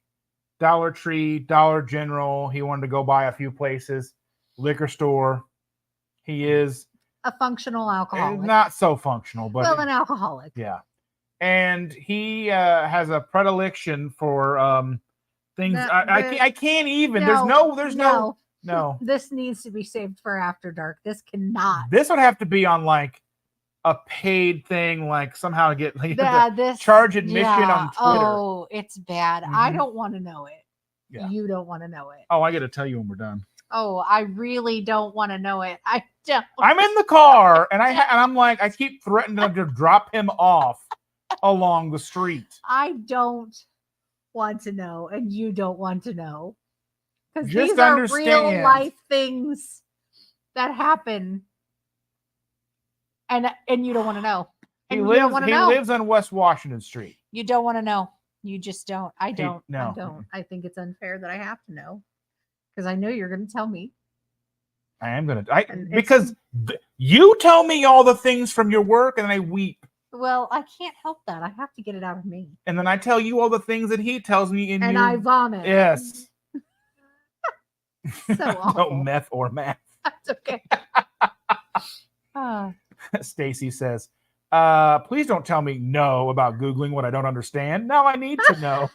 Dollar Tree, Dollar General. He wanted to go by a few places, liquor store. He is
a functional alcoholic.
Not so functional, but
an alcoholic.
Yeah. And he has a predilection for things. I can't even. There's no.
This needs to be saved for after dark. This cannot.
This would have to be on like a paid thing, like somehow get charge admission on Twitter.
Oh, it's bad. Mm-hmm. I don't want to know it. Yeah. You don't want to know it.
Oh, I got to tell you when we're done.
Oh, I really don't want to know it. I don't.
I'm in the car and I'm like, I keep threatening to drop him off along the street.
I don't want to know, and you don't want to know, because these
are
real life things that happen. And you don't want to know. And
he lives on West Washington Street.
You don't want to know. You just don't. I don't.
No.
I don't. I think it's unfair that I have to know, because I know you're going to tell me.
I am going to. Because you tell me all the things from your work, and I weep.
Well, I can't help that. I have to get it out of me.
And then I tell you all the things that he tells me, and
I vomit.
Yes.
So awful.
No meth or math.
That's okay.
Stacy says, please don't tell me no about Googling what I don't understand. No, I need to know.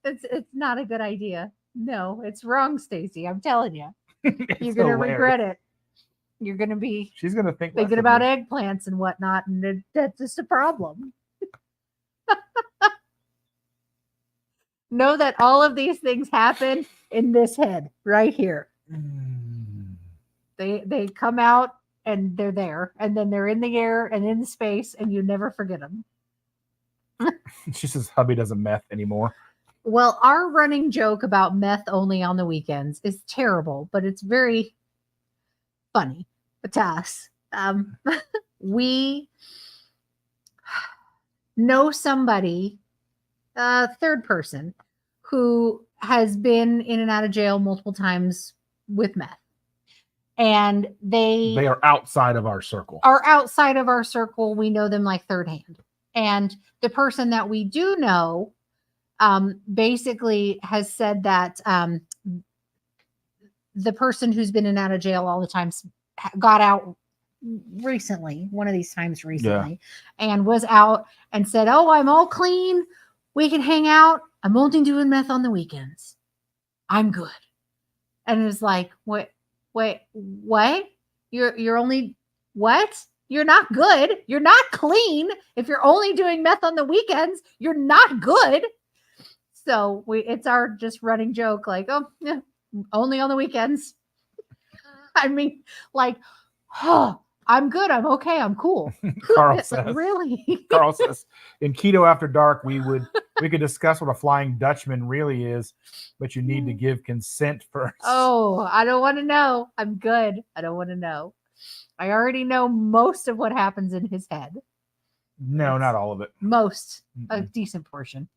It's not a good idea. No, it's wrong, Stacy. I'm telling you. You're going to
hilarious.
regret it. You're going to be
She's going to think
thinking about eggplants and whatnot, and that's just a problem. Know that all of these things happen in this head right here. They come out and they're there, and then they're in the air and in space, and you never forget them.
She says hubby doesn't meth anymore.
Well, our running joke about meth only on the weekends is terrible, but it's very funny to us. We know somebody, third person, who has been in and out of jail multiple times with meth. And they
are outside of our circle.
We know them like third hand. And the person that we do know basically has said that the person who's been in and out of jail all the time got out recently, one of these times recently, and was out and said, "Oh, I'm all clean. We can hang out. I'm only doing meth on the weekends. I'm good." And it was like, wait, what? You're only what? You're not good. You're not clean. If you're only doing meth on the weekends, you're not good. So it's our just running joke, like, oh, yeah, only on the weekends. I mean, like, oh, I'm good. I'm okay. I'm cool.
Carl says,
really?
Carl says, in Keto After Dark, we could discuss what a Flying Dutchman really is, but you need to give consent first.
Oh, I don't want to know. I'm good. I don't want to know. I already know most of what happens in his head.
No, not all of it.
Most, a decent portion.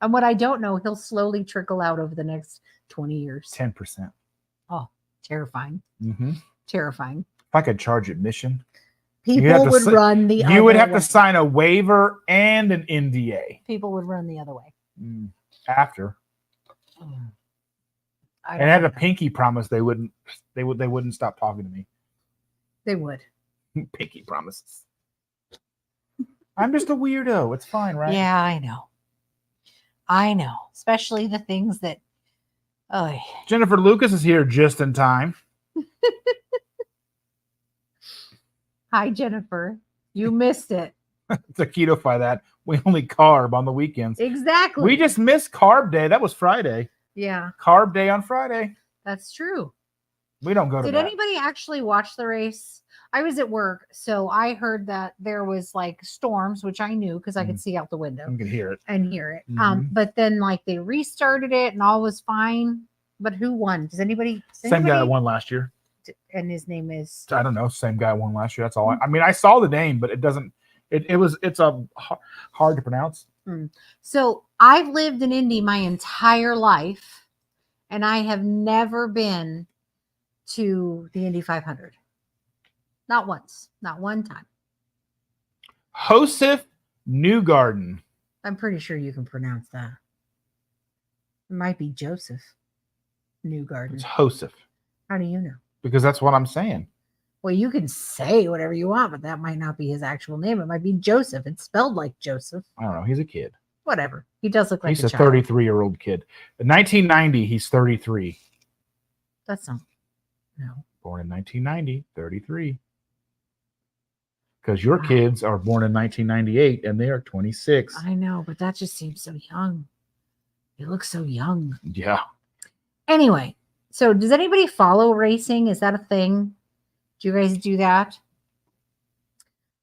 And what I don't know, he'll slowly trickle out over the next 20 years.
10%.
Oh, terrifying.
Mm-hmm.
Terrifying.
If I could charge admission,
people would run the other way.
You would have to sign a waiver and an NDA.
People would run the other way.
After. And had a pinky promise they wouldn't stop talking to me.
They would.
Pinky promises. I'm just a weirdo. It's fine, right?
Yeah, I know. Especially the things that
Jennifer Lucas is here just in time.
Hi, Jennifer. You missed it.
To keto-fy that, we only carb on the weekends.
Exactly.
We just missed carb day. That was Friday.
Yeah.
Carb day on Friday.
That's true.
We don't go to
Did
that.
anybody actually watch the race? I was at work, so I heard that there was like storms, which I knew because I could see out the window.
You can hear it.
But then like they restarted it and all was fine. But who won? Does anybody?
Same guy that won last year.
And his name is?
I don't know. Same guy won last year. That's all. I mean, I saw the name, but it doesn't. It's hard to pronounce.
So I've lived in Indy my entire life, and I have never been to the Indy 500. Not once. Not one time.
Joseph Newgarden.
I'm pretty sure you can pronounce that. It might be Joseph Newgarden.
It's Joseph.
How do you know?
Because that's what I'm saying.
Well, you can say whatever you want, but that might not be his actual name. It might be Joseph. It's spelled like Joseph.
I don't know. He's a kid.
Whatever. He does look like
he's a
child.
33-year-old kid. In 1990, he's 33.
That's not. No.
Born in 1990, 33. Because your kids are born in 1998 and they are 26.
I know, but that just seems so young. They look so young.
Yeah.
Anyway, so does anybody follow racing? Is that a thing? Do you guys do that?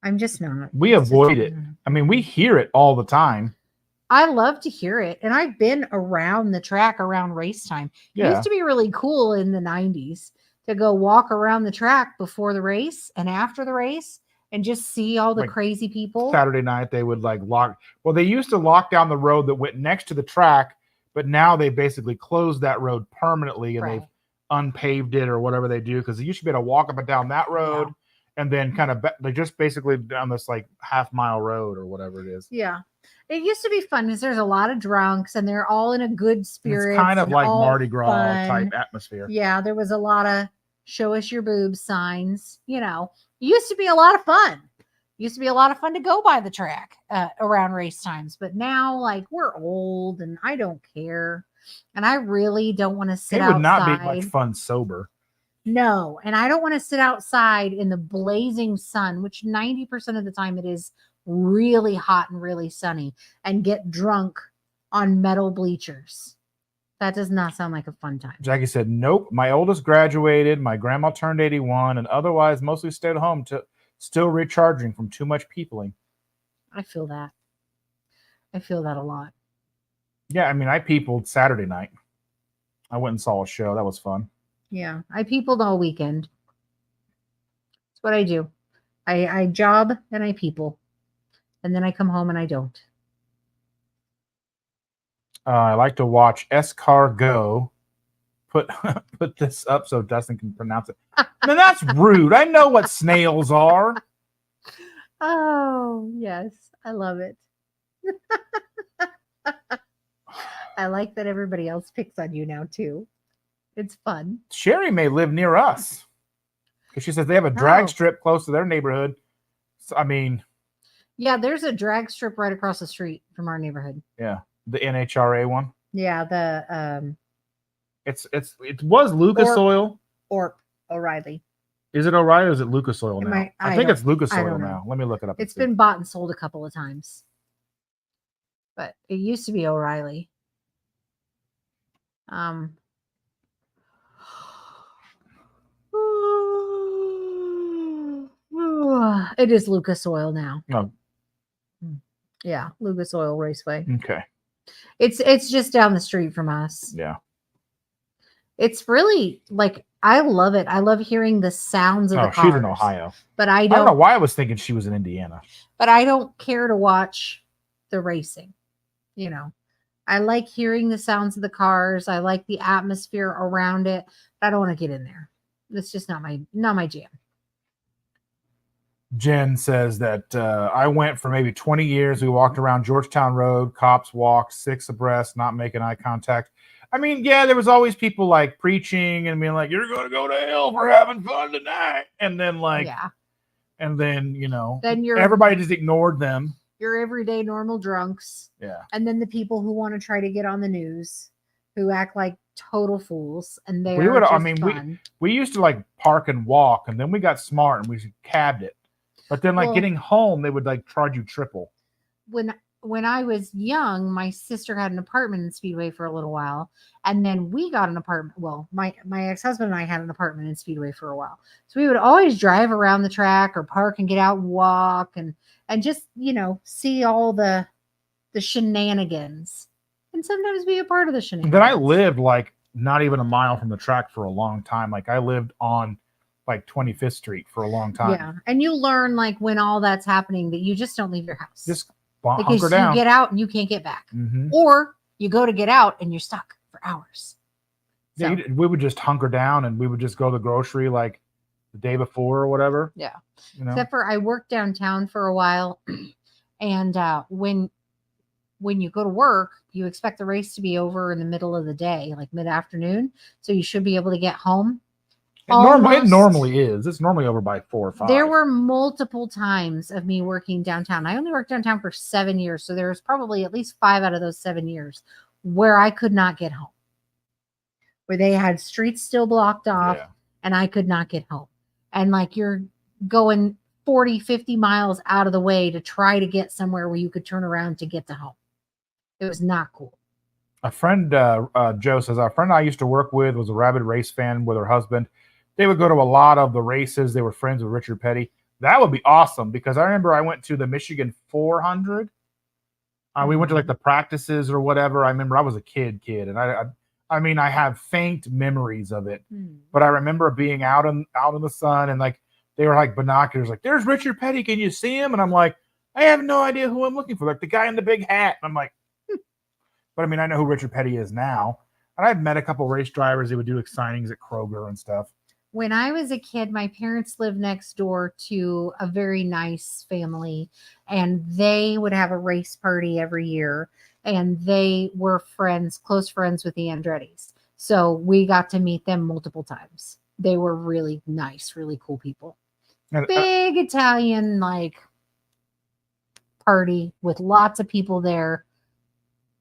I'm just not.
We avoid it. I mean, we hear it all the time.
I love to hear it. And I've been around the track around race time. It used to be really cool in the 90s to go walk around the track before the race and after the race and just see all the crazy people.
Saturday night, they would they used to lock down the road that went next to the track, but now they basically closed that road permanently and they've unpaved it or whatever they do, because you used to be able to walk up and down that road and then kind of they just basically down this like half-mile road or whatever it is.
Yeah. It used to be fun because there's a lot of drunks and they're all in a good spirit.
It's kind of like Mardi Gras type atmosphere.
Yeah, there was a lot of show us your boobs signs. You know, it used to be a lot of fun. It used to be a lot of fun to go by the track around race times. But now, like, we're old and I don't care. And I really don't want to sit outside. It would not be
much fun sober.
No. And I don't want to sit outside in the blazing sun, which 90% of the time it is really hot and really sunny, and get drunk on metal bleachers. That does not sound like a fun time.
Jackie said, nope. My oldest graduated. My grandma turned 81 and otherwise mostly stayed home still recharging from too much peopling.
I feel that. I feel that a lot.
Yeah, I mean, I peopled Saturday night. I went and saw a show. That was fun.
Yeah, I peopled all weekend. That's what I do. I job and I people. And then I come home and I don't.
I like to watch Escargot. Put this up so Dustin can pronounce it. Man, that's rude. I know what snails are.
Oh, yes. I love it. I like that everybody else picks on you now, too. It's fun.
Sherry may live near us. Because she says they have a drag strip close to their neighborhood. So, I mean...
Yeah, there's a drag strip right across the street from our neighborhood.
Yeah, the NHRA one.
Yeah, the
it was Lucas Oil
or O'Reilly.
Is it O'Reilly or is it Lucas Oil now? I think it's Lucas Oil now. Let me look it up.
It's been bought and sold a couple of times, but it used to be O'Reilly. It is Lucas Oil now.
No.
Yeah, Lucas Oil Raceway.
Okay.
It's just down the street from us.
Yeah.
It's really like, I love it. I love hearing the sounds of the cars.
She's in Ohio.
But I
don't know why I was thinking she was in Indiana.
But I don't care to watch the racing. You know, I like hearing the sounds of the cars. I like the atmosphere around it. But I don't want to get in there. It's just not my jam.
Jen says that I went for maybe 20 years. We walked around Georgetown Road. Cops walked 6 abreast, not making eye contact. I mean, yeah, there was always people like preaching and being like, "You're going to go to hell for having fun tonight," and then you know, everybody just ignored them.
Your everyday normal drunks.
Yeah.
And then the people who want to try to get on the news, who act like total fools, and they
we used to like park and walk, and then we got smart and we cabbed it. But then, getting home, they would like charge you triple.
When I was young, my sister had an apartment in Speedway for a little while, and then we got an apartment. Well, my ex-husband and I had an apartment in Speedway for a while, so we would always drive around the track or park and get out and walk and just, you know, see all the shenanigans, and sometimes be a part of the shenanigans.
Then I lived like not even a mile from the track for a long time. Like I lived on like 25th Street for a long time.
Yeah, and you learn like when all that's happening that you just don't leave your house.
Just
because
hunker down.
You get out and you can't get back,
mm-hmm.
or you go to get out and you're stuck for hours.
So. Yeah, we would just hunker down and we would just go to the grocery like the day before or whatever.
Yeah,
you know?
Except for I worked downtown for a while, and when you go to work, you expect the race to be over in the middle of the day, like mid-afternoon, so you should be able to get home.
It normally is. It's normally over by 4 or 5.
There were multiple times of me working downtown. I only worked downtown for 7 years, so there was probably at least 5 out of those 7 years where I could not get home, where they had streets still blocked off, and I could not get home. And like you're going 40, 50 miles out of the way to try to get somewhere where you could turn around to get to home. It was not cool.
A friend, Joe says, our friend I used to work with was a rabid race fan with her husband. They would go to a lot of the races. They were friends with Richard Petty. That would be awesome because I remember I went to the Michigan 400. We went to like the practices or whatever. I remember I was a kid, and I mean, I have faint memories of it, but I remember being out in the sun and like they were like binoculars, like there's Richard Petty. Can you see him? And I'm like, I have no idea who I'm looking for. Like the guy in the big hat. And I'm like, but I mean, I know who Richard Petty is now. And I've met a couple race drivers. They would do like signings at Kroger and stuff.
When I was a kid, my parents lived next door to a very nice family, and they would have a race party every year. And they were close friends with the Andrettis. So we got to meet them multiple times. They were really nice, really cool people.
And,
Big Italian party with lots of people there,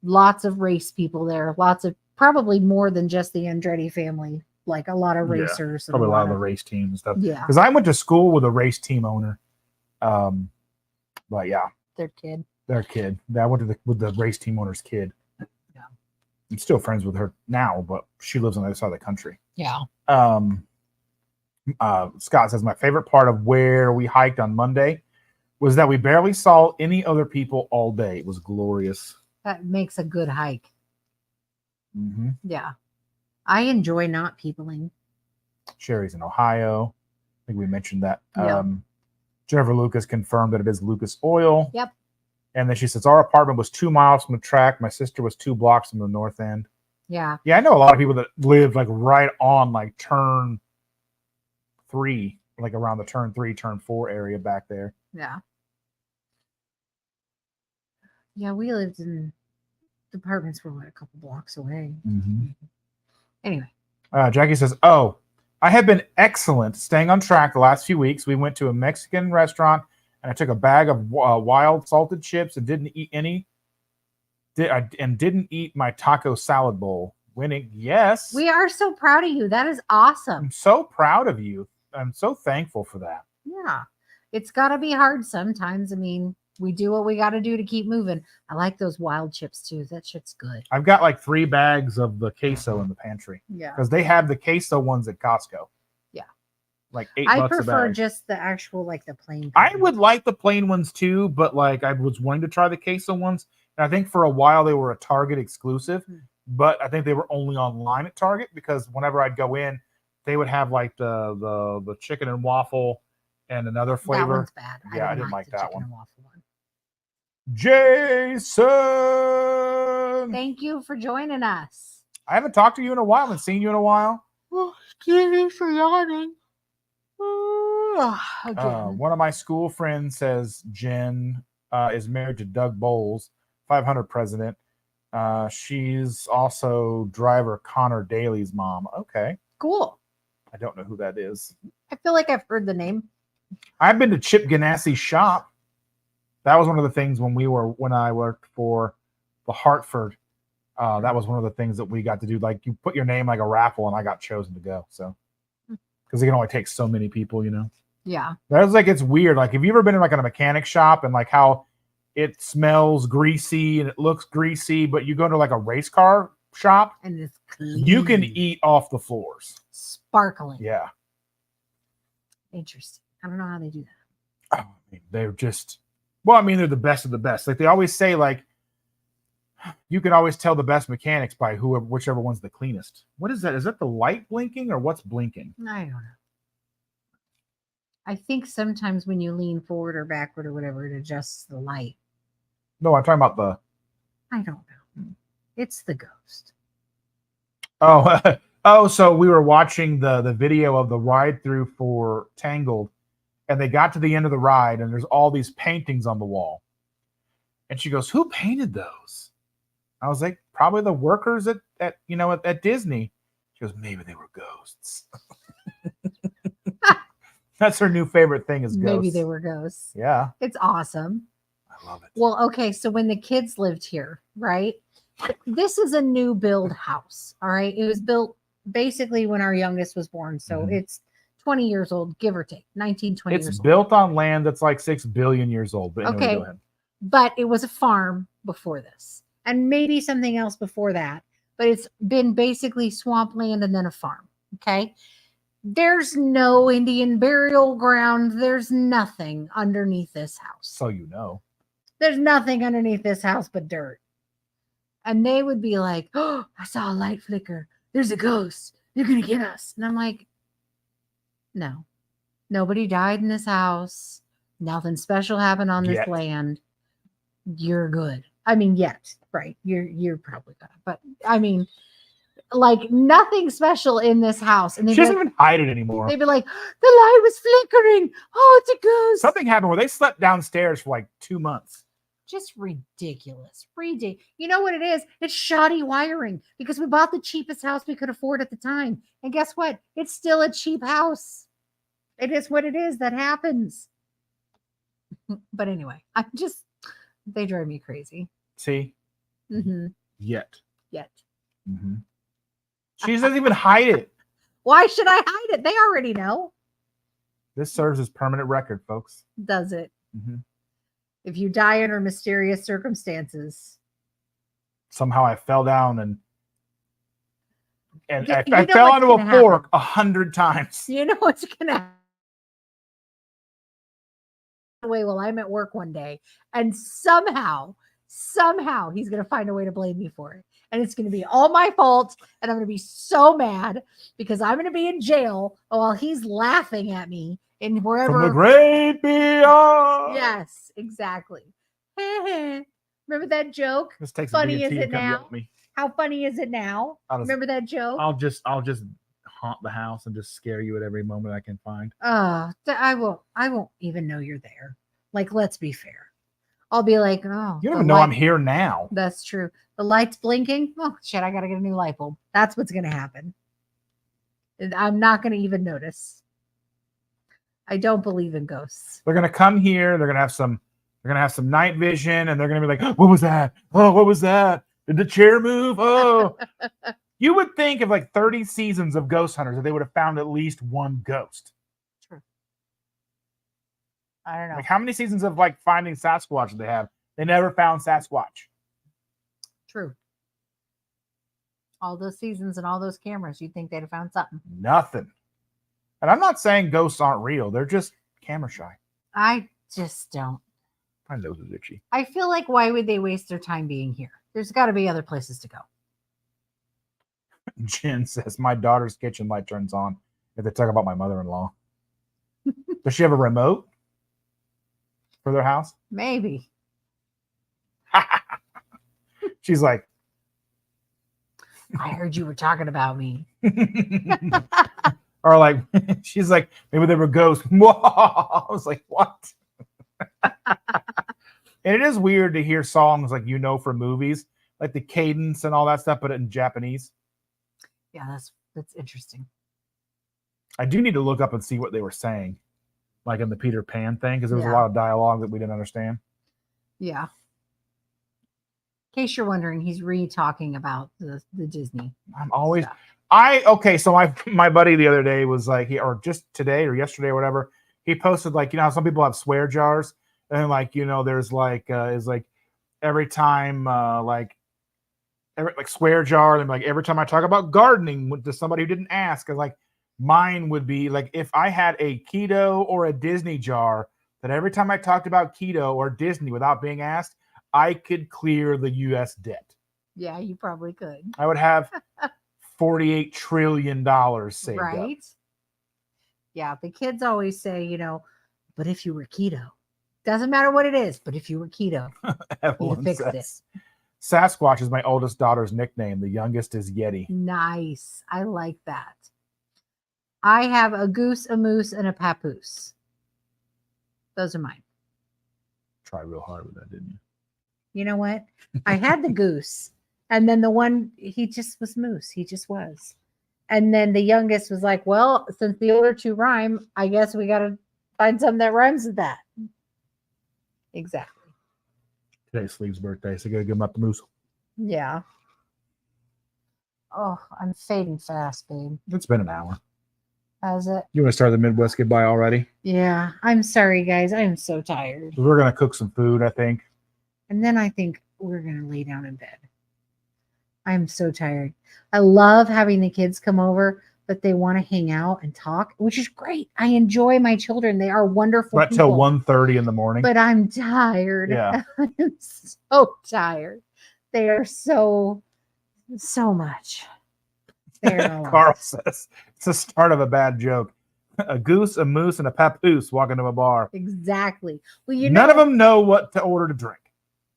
lots of race people there, lots of probably more than just the Andretti family, like a lot of racers.
Probably a lot of the race teams and stuff.
Yeah.
Because I went to school with a race team owner. But yeah.
Their kid.
I went with the race team owner's kid.
Yeah.
I'm still friends with her now, but she lives on the other side of the country.
Yeah.
Scott says, my favorite part of where we hiked on Monday was that we barely saw any other people all day. It was glorious.
That makes a good hike.
Mm-hmm.
Yeah. I enjoy not peopling.
Sherry's in Ohio. I think we mentioned that.
Yep.
Jennifer Lucas confirmed that it is Lucas Oil.
Yep.
And then she says, our apartment was 2 miles from the track. My sister was 2 blocks from the north end.
Yeah.
Yeah, I know a lot of people that live like right on like turn 3, like around the turn 3, turn 4 area back there.
Yeah. Yeah, we lived in the apartments were a couple blocks away.
Mm-hmm.
Anyway.
Jackie says, oh, I have been excellent staying on track the last few weeks. We went to a Mexican restaurant and I took a bag of wild salted chips and didn't eat any. Didn't eat my taco salad bowl. Winning, yes.
We are so proud of you. That is awesome.
I'm so proud of you. I'm so thankful for that.
Yeah. It's got to be hard sometimes. I mean, we do what we got to do to keep moving. I like those wild chips too. That shit's good.
I've got like 3 bags of the queso in the pantry.
Yeah.
Because they have the queso ones at Costco.
Yeah.
Like $8
I
a
prefer
bag.
just the actual, like the plain.
I would like the plain ones too, but like I was wanting to try the queso ones. And I think for a while they were a Target exclusive, but I think they were only online at Target because whenever I'd go in, they would have like the chicken and waffle and another flavor.
That one's bad.
Yeah, I didn't like that one.
one.
Jason,
Thank you for joining us.
I haven't talked to you in a while. I haven't seen you in a while.
Excuse me for yawning.
One of my school friends says Jen is married to Doug Bowles, 500 president. She's also driver Connor Daly's mom. Okay.
Cool.
I don't know who that is.
I feel like I've heard the name.
I've been to Chip Ganassi's shop. That was one of the things when I worked for the Hartford. That was one of the things that we got to do. Like you put your name like a raffle, and I got chosen to go. So because it can only take so many people, you know.
Yeah.
That's like it's weird. Like, have you ever been in like a mechanic shop and like how it smells greasy and it looks greasy, but you go to like a race car shop
and it's clean.
You can eat off the floors.
Sparkling.
Yeah.
Interesting. I don't know how they do that.
I mean, they're just, well, I mean, they're the best of the best. Like they always say, like, you can always tell the best mechanics by whichever one's the cleanest. What is that? Is that the light blinking or what's blinking?
I don't know. I think sometimes when you lean forward or backward or whatever, it adjusts the light.
No, I'm talking about the...
I don't know. It's the ghost.
Oh, so we were watching the video of the ride through for Tangled, and they got to the end of the ride, and there's all these paintings on the wall. And she goes, "Who painted those?" I was like, "Probably the workers at Disney." She goes, "Maybe they were ghosts." That's her new favorite thing is ghosts.
Maybe they were ghosts.
Yeah.
It's awesome.
I love it.
Well, okay, so when the kids lived here, right? This is a new build house, all right? It was built basically when our youngest was born, so it's 20 years old, give or take, 19, 20 years old.
It's built on land that's like 6 billion years old. But anyway,
okay,
go ahead.
But it was a farm before this, and maybe something else before that, but it's been basically swampland and then a farm, okay? There's no Indian burial ground. There's nothing underneath this house.
So you know.
There's nothing underneath this house but dirt. And they would be like, "Oh, I saw a light flicker. There's a ghost. They're going to get us." And I'm like, no. Nobody died in this house. Nothing special happened on this land. You're good. I mean, yet, right. You're probably good. But I mean, like nothing special in this house. And
She doesn't even hide it anymore.
they'd be like, the light was flickering. Oh, it's a ghost.
Something happened where they slept downstairs for like 2 months.
Just ridiculous. You know what it is? It's shoddy wiring because we bought the cheapest house we could afford at the time. And guess what? It's still a cheap house. It is what it is. That happens. But anyway, they drive me crazy.
See?
Mm-hmm.
Yet.
Mm-hmm.
She doesn't even hide it.
Why should I hide it? They already know.
This serves as permanent record, folks.
Does it?
Mm-hmm.
If you die under mysterious circumstances.
Somehow I fell down and I fell onto a fork 100 times.
You know what's going to happen? Well, I'm at work one day and somehow he's going to find a way to blame me for it. And it's going to be all my fault. And I'm going to be so mad because I'm going to be in jail while he's laughing at me in wherever.
From the great beyond.
Yes, exactly. Remember that joke?
This takes
funny is it now? How funny is it now? Remember that joke?
I'll just haunt the house and just scare you at every moment I can find.
I won't even know you're there. Like, let's be fair. I'll be like, oh,
you don't even know I'm here now.
That's true. The light's blinking. Oh shit, I gotta get a new light bulb. That's what's gonna happen. I'm not gonna even notice. I don't believe in ghosts.
They're gonna come here, they're gonna have some night vision, and they're gonna be like, what was that? Oh, what was that? Did the chair move? Oh. You would think of like 30 seasons of Ghost Hunters that they would have found at least one ghost.
True. I don't know.
Like how many seasons of like Finding Sasquatch did they have? They never found Sasquatch.
True. All those seasons and all those cameras, you'd think they'd have found something.
Nothing. And I'm not saying ghosts aren't real. They're just camera shy.
I just don't.
My nose is itchy.
I feel like why would they waste their time being here? There's got to be other places to go.
Jen says, my daughter's kitchen light turns on if they talk about my mother-in-law. Does she have a remote for their house?
Maybe.
She's like,
I heard you were talking about me.
Or like, she's like, maybe they were ghosts. I was like, what? And it is weird to hear songs like, from movies, like the cadence and all that stuff, but in Japanese.
Yeah, that's interesting.
I do need to look up and see what they were saying, like in the Peter Pan thing, because there was a lot of dialogue that we didn't understand.
Yeah. In case you're wondering, he's talking about the Disney.
I'm always stuff. So my buddy the other day was like, or just today or yesterday or whatever, he posted like, how some people have swear jars, and like, there's like is like every time every swear jar, and like every time I talk about gardening to somebody who didn't ask, and like mine would be like if I had a keto or a Disney jar, that every time I talked about keto or Disney without being asked, I could clear the U.S. debt.
Yeah, you probably could.
I would have $48 trillion saved
right?
up.
Yeah, the kids always say, but if you were keto, doesn't matter what it is, but if you were keto, you fixed it.
Sasquatch is my oldest daughter's nickname. The youngest is Yeti.
Nice. I like that. I have a goose, a moose, and a papoose. Those are mine.
Tried real hard with that, didn't you?
You know what? I had the goose, and then the one, he just was moose. He just was. And then the youngest was like, well, since the older two rhyme, I guess we got to find something that rhymes with that. Exactly.
Today's Sleeve's birthday, so I got to give him up the moose.
Yeah. Oh, I'm fading fast, babe.
It's been an hour.
How's it?
You want to start the Midwest goodbye already?
Yeah. I'm sorry, guys. I'm so tired.
We're going to cook some food, I think.
And then I think we're going to lay down in bed. I'm so tired. I love having the kids come over, but they want to hang out and talk, which is great. I enjoy my children. They are wonderful
Right till 1:30 in the morning.
But I'm tired.
Yeah.
I'm so tired. They are so much.
Carl says it's the start of a bad joke. A goose, a moose, and a papoose walk into a bar.
Exactly. Well,
none of them know what to order to drink.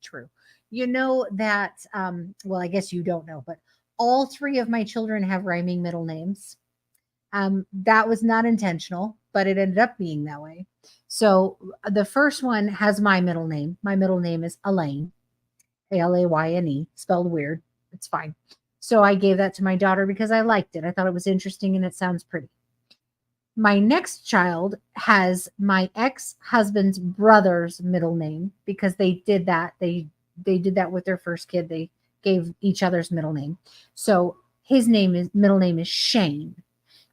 True. You know that, well, I guess you don't know, but all 3 of my children have rhyming middle names. That was not intentional, but it ended up being that way. So the first one has my middle name. My middle name is Elaine, Alayne, spelled weird. It's fine. So I gave that to my daughter because I liked it. I thought it was interesting and it sounds pretty. My next child has my ex-husband's brother's middle name because they did that. They did that with their first kid. They gave each other's middle name. So his middle name is Shane.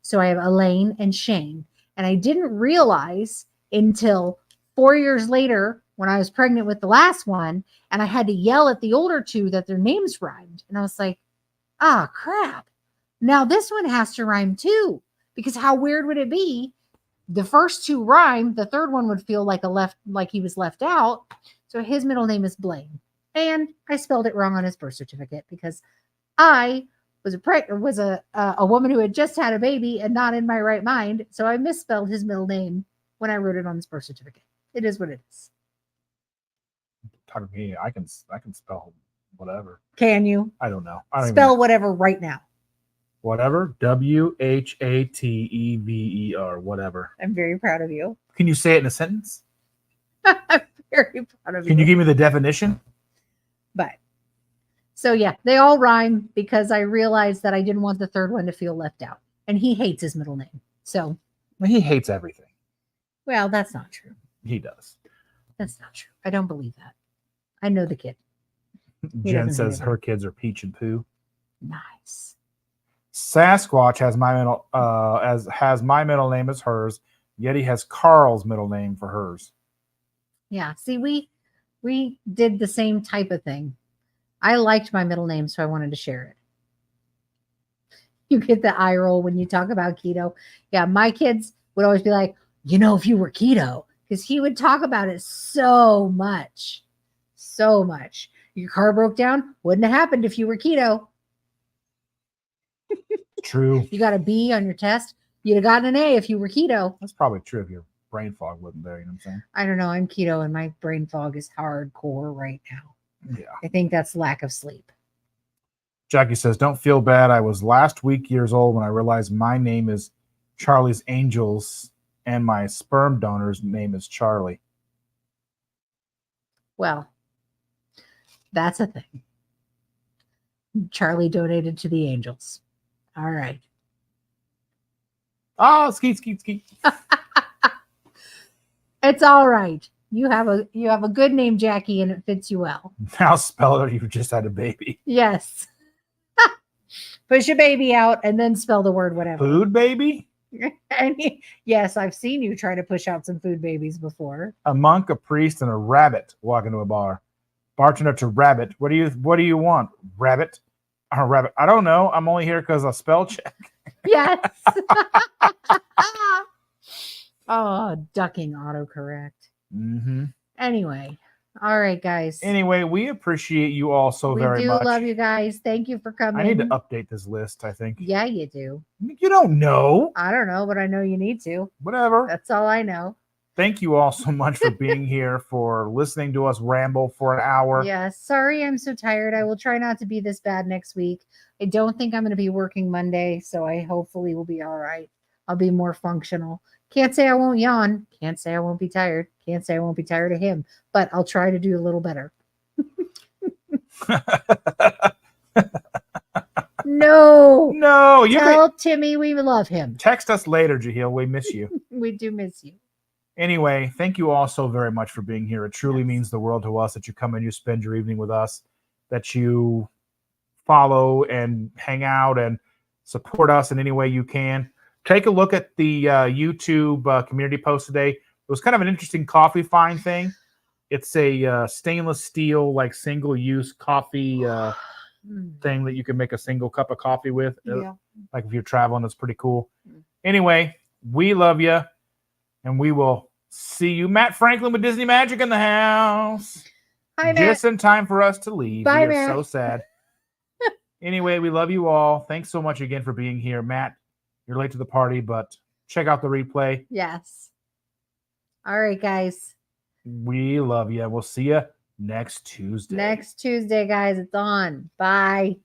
So I have Elaine and Shane. And I didn't realize until 4 years later when I was pregnant with the last one and I had to yell at the older 2 that their names rhymed. And I was like, ah, crap. Now this one has to rhyme too. Because how weird would it be? The first 2 rhyme, the third one would feel like he was left out. So his middle name is Blaine. And I spelled it wrong on his birth certificate because I was a woman who had just had a baby and not in my right mind. So I misspelled his middle name when I wrote it on his birth certificate. It is what it is.
Talk to me. I can spell whatever.
Can you?
I don't know.
Spell whatever right now.
Whatever. WHATEVER. Whatever.
I'm very proud of you.
Can you say it in a sentence?
I'm very proud of you.
Can you give me the definition?
But so yeah, they all rhyme because I realized that I didn't want the third one to feel left out. And he hates his middle name. So
he hates everything.
Well, that's not true.
He does.
That's not true. I don't believe that. I know the kid.
Jen says her kids are Peach and Pooh.
Nice.
Sasquatch has my middle name as hers. Yeti has Carl's middle name for hers.
Yeah. See, we did the same type of thing. I liked my middle name, so I wanted to share it. You get the eye roll when you talk about keto. Yeah, my kids would always be like, if you were keto, because he would talk about it so much. So much. Your car broke down. Wouldn't have happened if you were keto.
True.
You got a B on your test. You'd have gotten an A if you were keto.
That's probably true if your brain fog wasn't there. You know what I'm saying?
I don't know. I'm keto and my brain fog is hardcore right now.
Yeah.
I think that's lack of sleep.
Jackie says, don't feel bad. I was last week years old when I realized my name is Charlie's Angels and my sperm donor's name is Charlie.
Well, that's a thing. Charlie donated to the Angels. All right.
Oh, skeet.
It's all right. You have a good name, Jackie, and it fits you well.
Now spell it. You just had a baby.
Yes. Push a baby out and then spell the word whatever.
Food baby?
Yes, I've seen you try to push out some food babies before.
A monk, a priest, and a rabbit walk into a bar. Bartender to rabbit. What do you want? Rabbit? Rabbit. I don't know. I'm only here because of spell check.
Yes. Oh, ducking autocorrect.
Mm-hmm.
Anyway. All right, guys.
Anyway, we appreciate you all so very much.
We do love you guys. Thank you for coming.
I need to update this list, I think.
Yeah, you do.
You don't know.
I don't know, but I know you need to.
Whatever.
That's all I know.
Thank you all so much for being here, for listening to us ramble for an hour.
Yeah, sorry I'm so tired. I will try not to be this bad next week. I don't think I'm going to be working Monday, so I hopefully will be all right. I'll be more functional. Can't say I won't yawn. Can't say I won't be tired. Can't say I won't be tired of him, but I'll try to do a little better. No, tell Timmy we love him.
Text us later, Jahil. We miss you.
We do miss you.
Anyway, thank you all so very much for being here. It truly means the world to us that you come and you spend your evening with us, that you follow and hang out and support us in any way you can. Take a look at the YouTube community post today. It was kind of an interesting coffee find thing. It's a stainless steel, like single-use coffee thing that you can make a single cup of coffee with.
Yeah.
Like if you're traveling, it's pretty cool. Anyway, we love you. And we will see you. Matt Franklin with Disney Magic in the house.
Hi, Matt.
Just in time for us to leave.
Bye,
we are
Matt.
so sad. Anyway, we love you all. Thanks so much again for being here. Matt, you're late to the party, but check out the replay.
Yes. All right, guys.
We love you. We'll see you next Tuesday.
Next Tuesday, guys. It's on. Bye.